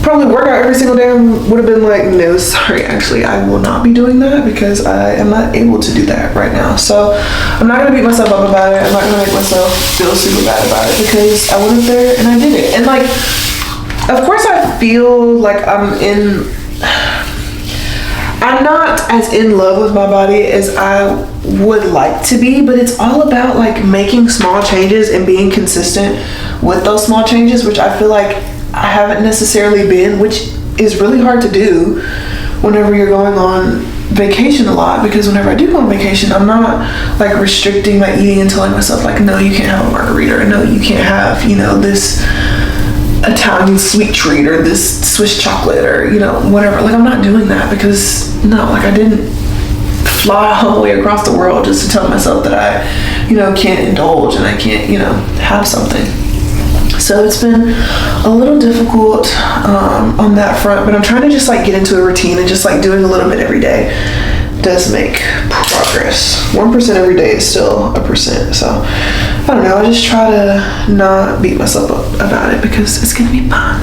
probably work out every single day and would have been like, no, sorry, actually I will not be doing that because I am not able to do that right now. So I'm not gonna beat myself up about it. I'm not gonna make myself feel super bad about it because I went up there and I did it. And like, of course I feel like I'm not as in love with my body as I would like to be, but it's all about like making small changes and being consistent with those small changes, which I feel like I haven't necessarily been, which is really hard to do whenever you're going on vacation a lot, because whenever I do go on vacation, I'm not like restricting my eating and telling myself like, no, you can't have a margarita, or no, you can't have, you know, this Italian sweet treat or this Swiss chocolate or, you know, whatever. Like I'm not doing that because no, like I didn't fly all the way across the world just to tell myself that I, you know, can't indulge and I can't, you know, have something. So it's been a little difficult on that front, but I'm trying to just like get into a routine and just like doing a little bit every day does make progress. 1% every day is still a percent. So I don't know, I just try to not beat myself up about it because it's gonna be fun.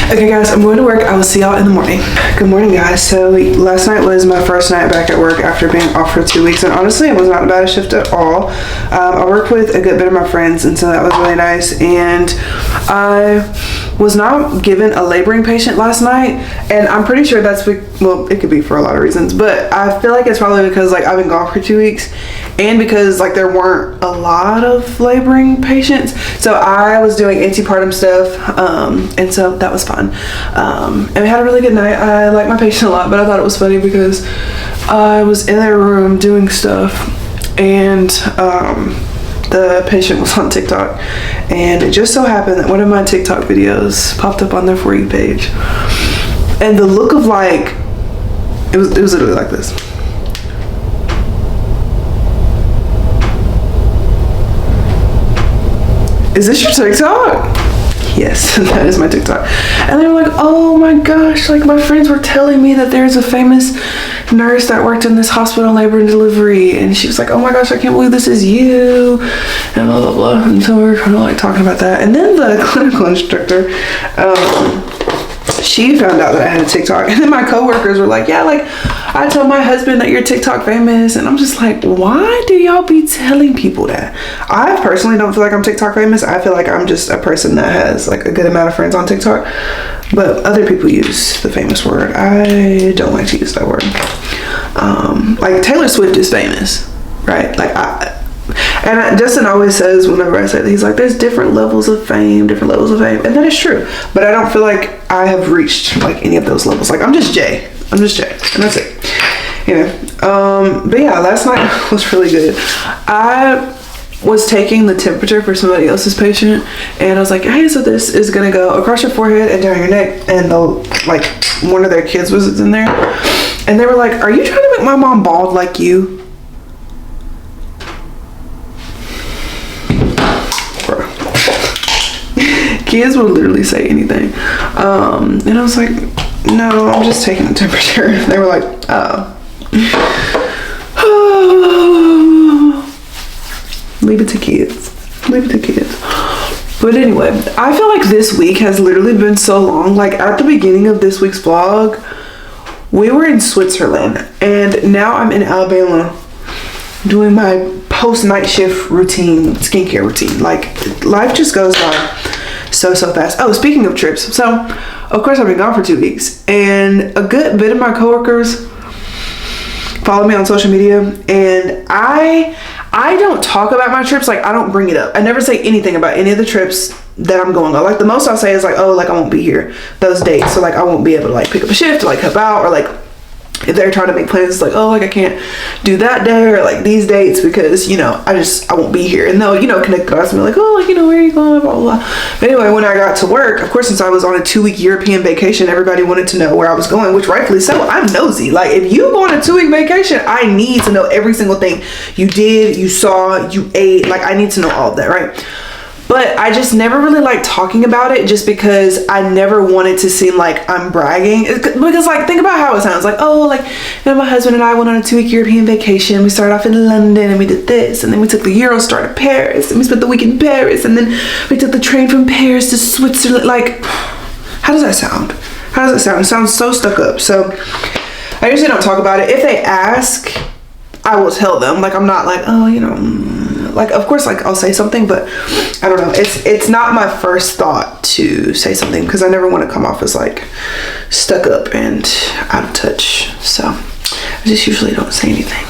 Okay guys, I'm going to work. I will see y'all in the morning. Good morning guys. So last night was my first night back at work after being off for 2 weeks, and honestly it was not a bad shift at all. I worked with a good bit of my friends, and so that was really nice. And I was not given a laboring patient last night, and I'm pretty sure that's, well, it could be for a lot of reasons, but I feel like it's probably because like I've been gone for 2 weeks and because like there weren't a lot of laboring patients. So I was doing antepartum stuff, and so that was fun. And we had a really good night. I like my patient a lot, but I thought it was funny because I was in their room doing stuff, and the patient was on TikTok, and it just so happened that one of my TikTok videos popped up on their For You page, and the look of like, it was literally like this. Is this your TikTok? Yes, that is my TikTok. And they were like, oh my gosh, like my friends were telling me that there's a famous nurse that worked in this hospital labor and delivery, and she was like, oh my gosh, I can't believe this is you, and blah blah blah. And so we were kind of like talking about that, and then the clinical instructor, she found out that I had a TikTok, and then my coworkers were like, yeah, like I told my husband that you're TikTok famous, and I'm just like, why do y'all be telling people that? I personally don't feel like I'm TikTok famous. I feel like I'm just a person that has like a good amount of friends on TikTok, but other people use the famous word. I don't like to use that word. Like Taylor Swift is famous, right? Like Justin always says whenever I say that, he's like, there's different levels of fame, and that is true. But I don't feel like I have reached like any of those levels. Like I'm just Jay, and that's it. You know. But yeah, last night was really good. I was taking the temperature for somebody else's patient, and I was like, hey, so this is gonna go across your forehead and down your neck, and like one of their kids was in there, and they were like, are you trying to make my mom bald like you? Kids would literally say anything. And I was like, no, I'm just taking the temperature. They were like, oh. Leave it to kids. But anyway, I feel like this week has literally been so long. Like at the beginning of this week's vlog, we were in Switzerland, and now I'm in Alabama doing my post night shift routine, skincare routine. Like life just goes by so fast. Oh, speaking of trips, so of course I've been gone for 2 weeks, and a good bit of my coworkers follow me on social media, and I don't talk about my trips. Like I don't bring it up. I never say anything about any of the trips that I'm going on. Like the most I'll say is like, oh, like I won't be here those dates. So like I won't be able to like pick up a shift or like help out, or like if they're trying to make plans, it's like, oh, like I can't do that day or like these dates because, you know, I won't be here. And they'll, you know, connect the dots and be like, oh, like, you know, where are you going, blah, blah, blah. But anyway, when I got to work, of course, since I was on a 2-week European vacation, everybody wanted to know where I was going, which rightfully so. I'm nosy. Like if you go on a 2-week vacation, I need to know every single thing you did, you saw, you ate. Like I need to know all of that, right? But I just never really liked talking about it just because I never wanted to seem like I'm bragging. Because like, think about how it sounds. Like, oh, like, you know, my husband and I went on a 2-week European vacation. We started off in London and we did this. And then we took the Eurostar to Paris. And we spent the week in Paris. And then we took the train from Paris to Switzerland. Like, how does that sound? How does that sound? It sounds so stuck up. So I usually don't talk about it. If they ask, I will tell them. Like, I'm not like, oh, you know, like, of course, like I'll say something, but I don't know. It's not my first thought to say something because I never want to come off as like stuck up and out of touch. So I just usually don't say anything.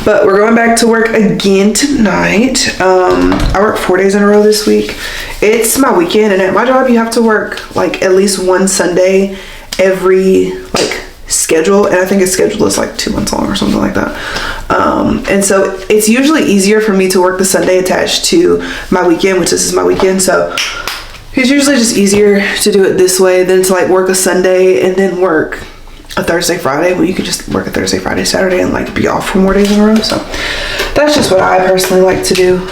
But we're going back to work again tonight. I work 4 days in a row this week. It's my weekend, and at my job, you have to work like at least one Sunday every like schedule, and I think his schedule is like 2 months long or something like that. And so it's usually easier for me to work the Sunday attached to my weekend, which this is my weekend. So it's usually just easier to do it this way than to like work a Sunday and then work a Thursday, Friday, when you could just work a Thursday, Friday, Saturday and like be off for more days in a row. So that's just what I personally like to do.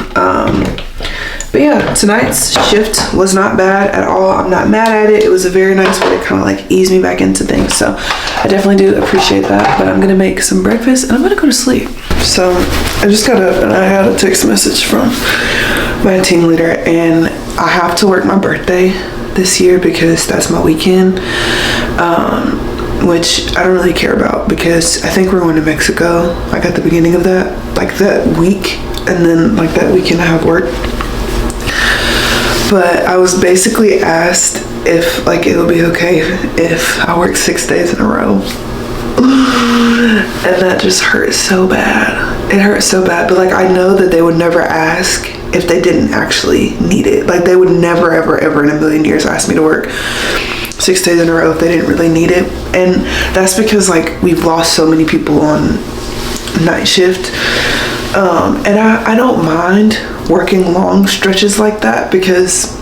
But yeah, tonight's shift was not bad at all. I'm not mad at it. It was a very nice way to kind of like ease me back into things. So I definitely do appreciate that. But I'm going to make some breakfast and I'm going to go to sleep. So I just got up and I had a text message from my team leader, and I have to work my birthday this year because that's my weekend, which I don't really care about because I think we're going to Mexico like at the beginning of that, like that week, and then like that weekend I have work. But I was basically asked if like it would be okay if I work 6 days in a row. And that just hurts so bad. It hurts so bad, but like I know that they would never ask if they didn't actually need it. Like they would never, ever, ever in a million years ask me to work 6 days in a row if they didn't really need it. And that's because like we've lost so many people on night shift. And I don't mind working long stretches like that because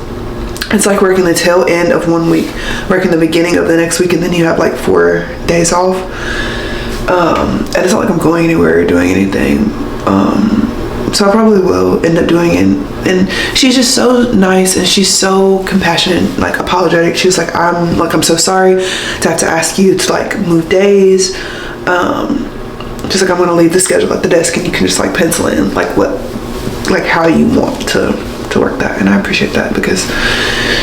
it's like working the tail end of 1 week, working the beginning of the next week, and then you have like 4 days off. And it's not like I'm going anywhere or doing anything. So I probably will end up doing it. And she's just so nice and she's so compassionate, like apologetic. She was like, I'm so sorry to have to ask you to like move days. Just like I'm gonna leave the schedule at the desk and you can just like pencil in like how you want to work that. And I appreciate that because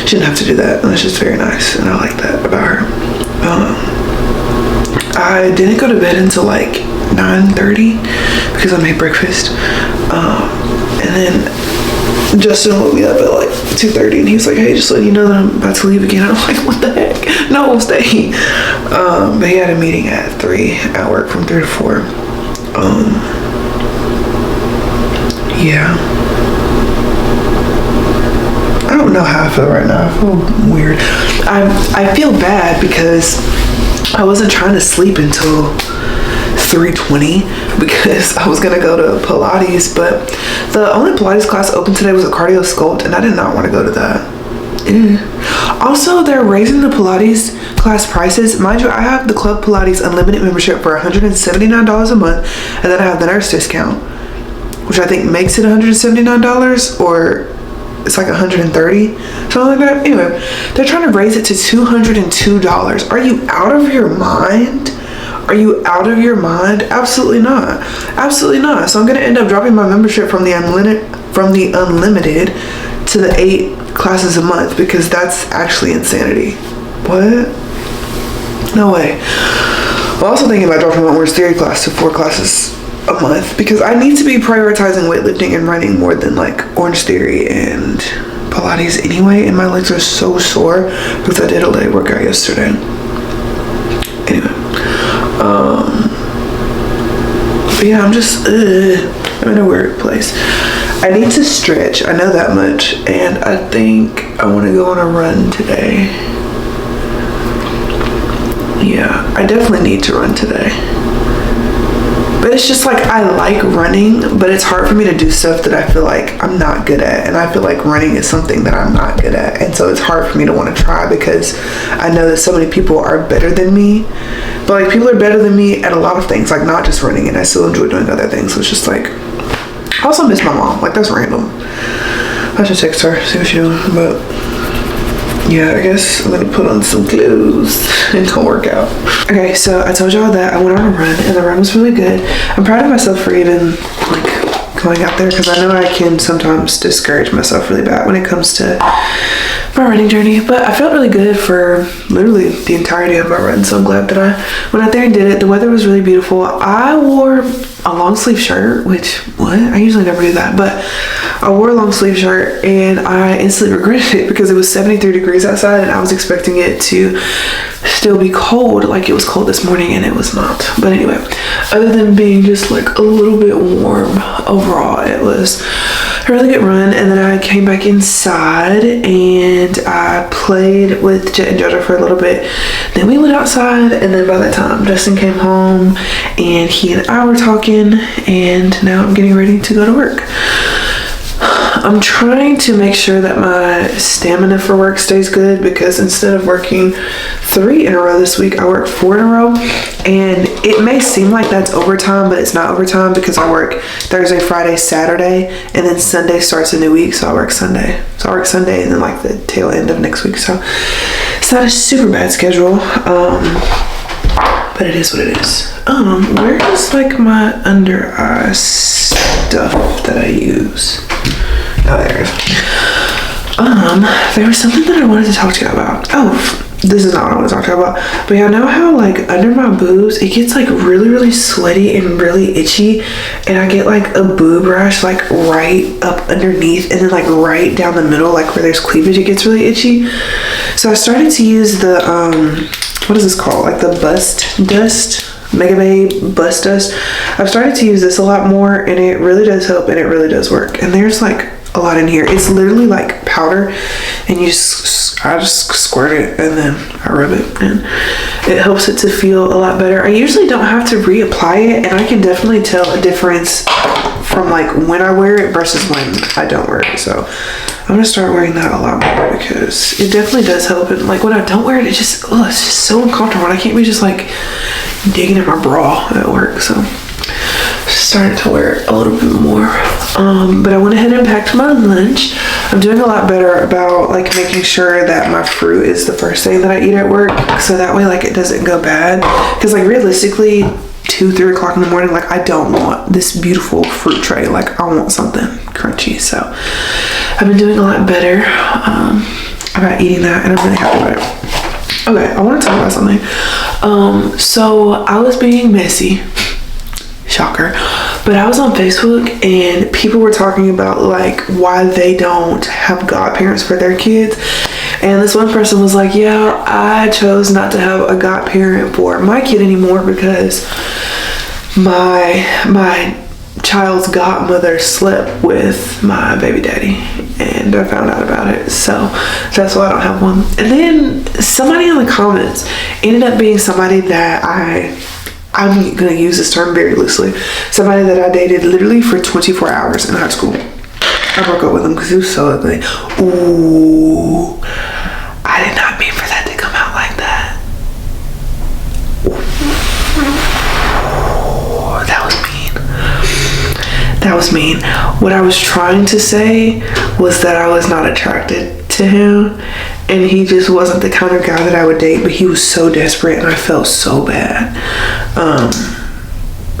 she didn't have to do that, and it's just very nice, and I like that about her. I didn't go to bed until like 9:30 because I made breakfast, and then Justin woke me up at like 2:30 and he was like, hey, just letting you know that I'm about to leave again. I'm like, what the heck? No, I'll stay. But he had a meeting at 3 at work from 3 to 4. Yeah. I don't know how I feel right now. I feel weird. I feel bad because I wasn't trying to sleep until 3:20 because I was gonna go to Pilates, but the only Pilates class open today was a cardio sculpt, and I did not want to go to that. Also, they're raising the Pilates class prices. Mind you, I have the Club Pilates Unlimited membership for $179 a month, and then I have the nurse discount, which I think makes it $179, or it's like $130, something like that. Anyway, they're trying to raise it to $202. Are you out of your mind? Are you out of your mind? Absolutely not. Absolutely not. So I'm gonna end up dropping my membership from the unlimited to the 8 classes a month because that's actually insanity. What? No way. I'm also thinking about dropping my Orange Theory class to 4 classes a month because I need to be prioritizing weightlifting and running more than like Orange Theory and Pilates anyway, and my legs are so sore because I did a leg workout yesterday. Anyway, but yeah, I'm in a weird place. I need to stretch. I know that much. And I think I want to go on a run today. Yeah, I definitely need to run today. But it's just like, I like running, but it's hard for me to do stuff that I feel like I'm not good at. And I feel like running is something that I'm not good at. And so it's hard for me to want to try because I know that so many people are better than me. But like, people are better than me at a lot of things, like not just running, and I still enjoy doing other things. So it's just like, I also miss my mom. Like, that's random. I should text her, see what she's doing. But yeah, I guess I'm gonna put on some clothes and go work out. Okay, so I told y'all that I went on a run and the run was really good. I'm proud of myself for even like going out there because I know I can sometimes discourage myself really bad when it comes to my running journey, but I felt really good for literally the entirety of my run. So I'm glad that I went out there and did it. The weather was really beautiful. I wore a long sleeve shirt, which I usually never do that, but I wore a long sleeve shirt and I instantly regretted it because it was 73 degrees outside and I was expecting it to still be cold, like it was cold this morning, and it was not. But anyway, other than being just like a little bit warm, overall it was a really good run. And then I came back inside and I played with Jet and Jojo for a little bit. Then we went outside, and then by that time Justin came home and he and I were talking, and now I'm getting ready to go to work. I'm trying to make sure that my stamina for work stays good because instead of working 3 in a row this week, I work 4 in a row. And it may seem like that's overtime, but it's not overtime because I work Thursday, Friday, Saturday, and then Sunday starts a new week, so I work Sunday. So I work Sunday and then like the tail end of next week. So it's not a super bad schedule, but it is what it is. Where is like my under eye stuff that I use? Oh, there it is. There was something that I wanted to talk to you about. Oh, this is not what I want to talk to you about. But y'all know how like under my boobs, it gets like really, really sweaty and really itchy. And I get like a boob rash like right up underneath and then like right down the middle, like where there's cleavage, it gets really itchy. So I started to use the, what is this called? Like the Bust Dust. Mega Bay Bust Dust. I've started to use this a lot more and it really does help and it really does work. And there's like a lot in here. It's literally like powder and I just squirt it and then I rub it and it helps it to feel a lot better. I usually don't have to reapply it and I can definitely tell a difference from like when I wear it versus when I don't wear it. So I'm gonna start wearing that a lot more because it definitely does help. And like when I don't wear it, it's just so uncomfortable and I can't be just like digging in my bra at work. So starting to wear it a little bit more. But I went ahead and packed my lunch. I'm doing a lot better about like making sure that my fruit is the first thing that I eat at work, so that way like it doesn't go bad. Because like realistically 2-3 o'clock in the morning, like I don't want this beautiful fruit tray, like I want something crunchy. So I've been doing a lot better about eating that and I'm really happy about it. Okay, I want to talk about something. So I was being messy, shocker, but I was on Facebook and people were talking about like why they don't have godparents for their kids. And this one person was like, yeah, I chose not to have a godparent for my kid anymore because my child's godmother slept with my baby daddy and I found out about it, so that's why I don't have one. And then somebody in the comments ended up being somebody that I'm gonna use this term very loosely, somebody that I dated literally for 24 hours in high school. I broke up with him because he was so ugly. Ooh, I did not mean for that to come out like that. Ooh, that was mean. That was mean. What I was trying to say was that I was not attracted to him and he just wasn't the kind of guy that I would date, but he was so desperate and I felt so bad.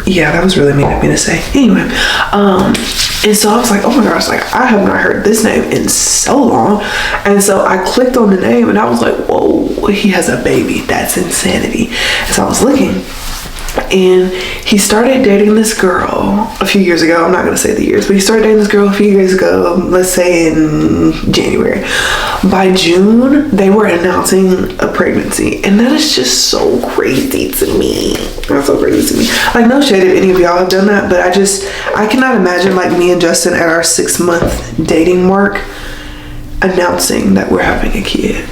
Yeah, that was really mean of me to say. Anyway, and so I was like, oh my gosh, like I have not heard this name in so long. And so I clicked on the name and I was like, whoa, he has a baby. That's insanity. And so I was looking And he started dating this girl a few years ago. I'm not going to say the years, but he started dating this girl a few years ago, let's say in January. By June, they were announcing a pregnancy. And that is just so crazy to me. That's so crazy to me. Like, no shade if any of y'all have done that, but I cannot imagine like me and Justin at our 6-month dating mark announcing that we're having a kid.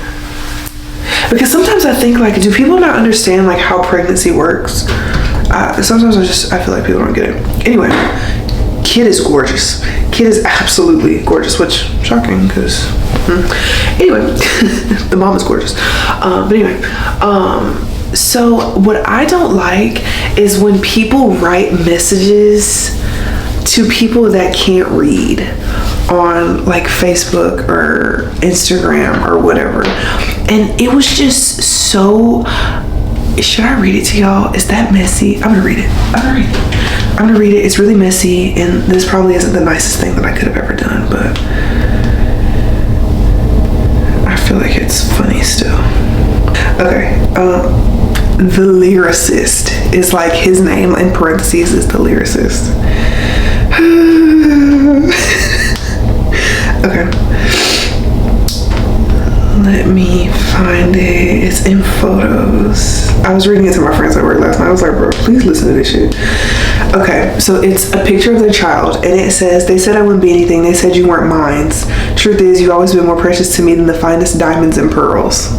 Because sometimes I think, like, do people not understand like how pregnancy works? Sometimes I feel like people don't get it. Anyway, kid is gorgeous. Kid is absolutely gorgeous, which shocking because anyway, the mom is gorgeous. But anyway, so what I don't like is when people write messages to people that can't read on like Facebook or Instagram or whatever. And it was just so, should I read it to y'all? Is that messy? I'm gonna read it. I'm gonna read it. It's really messy, and this probably isn't the nicest thing that I could have ever done, but I feel like it's funny still. Okay, the lyricist is like his name in parentheses is the lyricist. Okay. Let me find it. It's in photos. I was reading it to my friends at work last night. I was like, bro, please listen to this shit. Okay, so it's a picture of their child, and it says, they said I wouldn't be anything. They said you weren't mine. Truth is, you've always been more precious to me than the finest diamonds and pearls.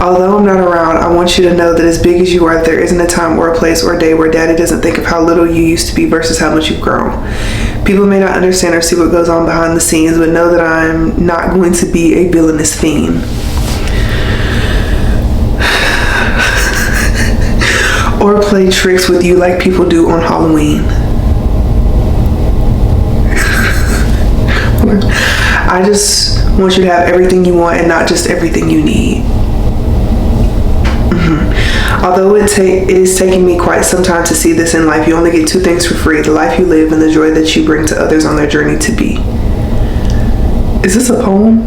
Although I'm not around, I want you to know that as big as you are, there isn't a time or a place or a day where daddy doesn't think of how little you used to be versus how much you've grown. People may not understand or see what goes on behind the scenes, but know that I'm not going to be a villainous fiend. Or play tricks with you like people do on Halloween. I just want you to have everything you want and not just everything you need. Although it is taking me quite some time to see this in life, you only get 2 things for free: the life you live and the joy that you bring to others on their journey to be. Is this a poem?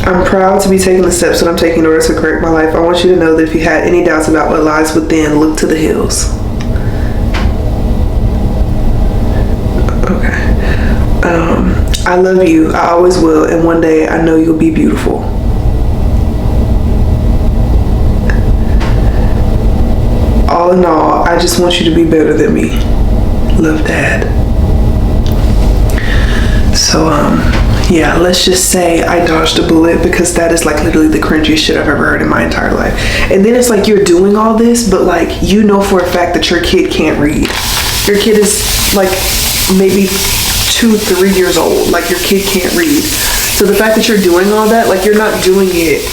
I'm proud to be taking the steps that I'm taking in order to correct my life. I want you to know that if you had any doubts about what lies within, look to the hills. Okay. I love you. I always will. And one day I know you'll be beautiful. All in all, I just want you to be better than me. Love, Dad. So, yeah, let's just say I dodged a bullet because that is like literally the cringiest shit I've ever heard in my entire life. And then it's like you're doing all this, but like you know for a fact that your kid can't read. Your kid is like maybe 2-3 years old. Like your kid can't read. So the fact that you're doing all that, like you're not doing it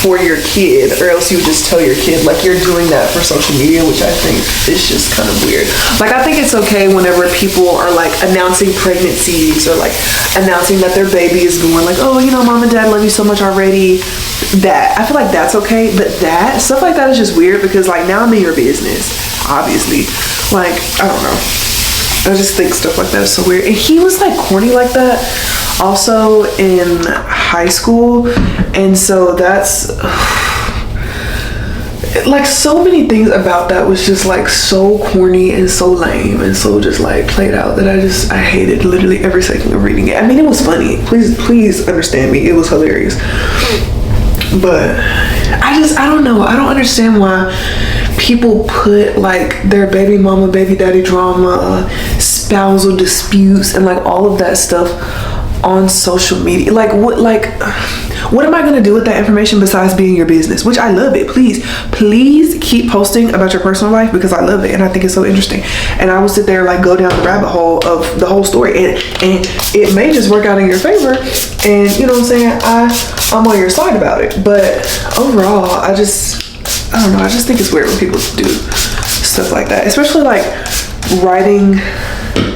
for your kid, or else you would just tell your kid, like you're doing that for social media, which I think is just kind of weird. Like I think it's okay whenever people are like announcing pregnancies or like announcing that their baby is born, like, oh, you know, mom and dad love you so much already. That I feel like that's okay, but that stuff like that is just weird because like now I'm in your business, obviously. Like I don't know, I just think stuff like that is so weird. And he was like corny like that also in high school, and so that's like so many things about that was just like so corny and so lame and so just like played out that I hated literally every second of reading it. I mean, it was funny, please understand me, it was hilarious, but I don't know, I don't understand why people put like their baby mama, baby daddy drama, spousal disputes, and like all of that stuff on social media. Like what am I gonna do with that information besides being your business? Which I love it. Please keep posting about your personal life because I love it and I think it's so interesting. And I will sit there like go down the rabbit hole of the whole story, and it may just work out in your favor. And you know what I'm saying? I'm on your side about it. But overall, I don't know. I just think it's weird when people do stuff like that, especially like writing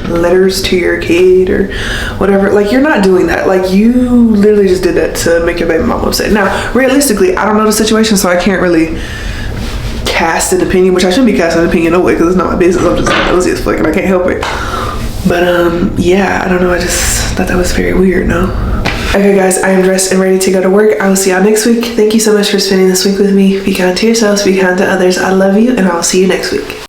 letters to your kid or whatever. Like you're not doing that. Like you literally just did that to make your baby mom upset. Now realistically, I don't know the situation, so I can't really cast an opinion, which I shouldn't be casting an opinion no way because it's not my business. I'm just nosy as fuck and I can't help it. But yeah, I don't know, I just thought that was very weird. No, Okay guys, I am dressed and ready to go to work. I will see y'all next week. Thank you so much for spending this week with me. Be kind to yourselves, be kind to others. I love you, and I will see you next week.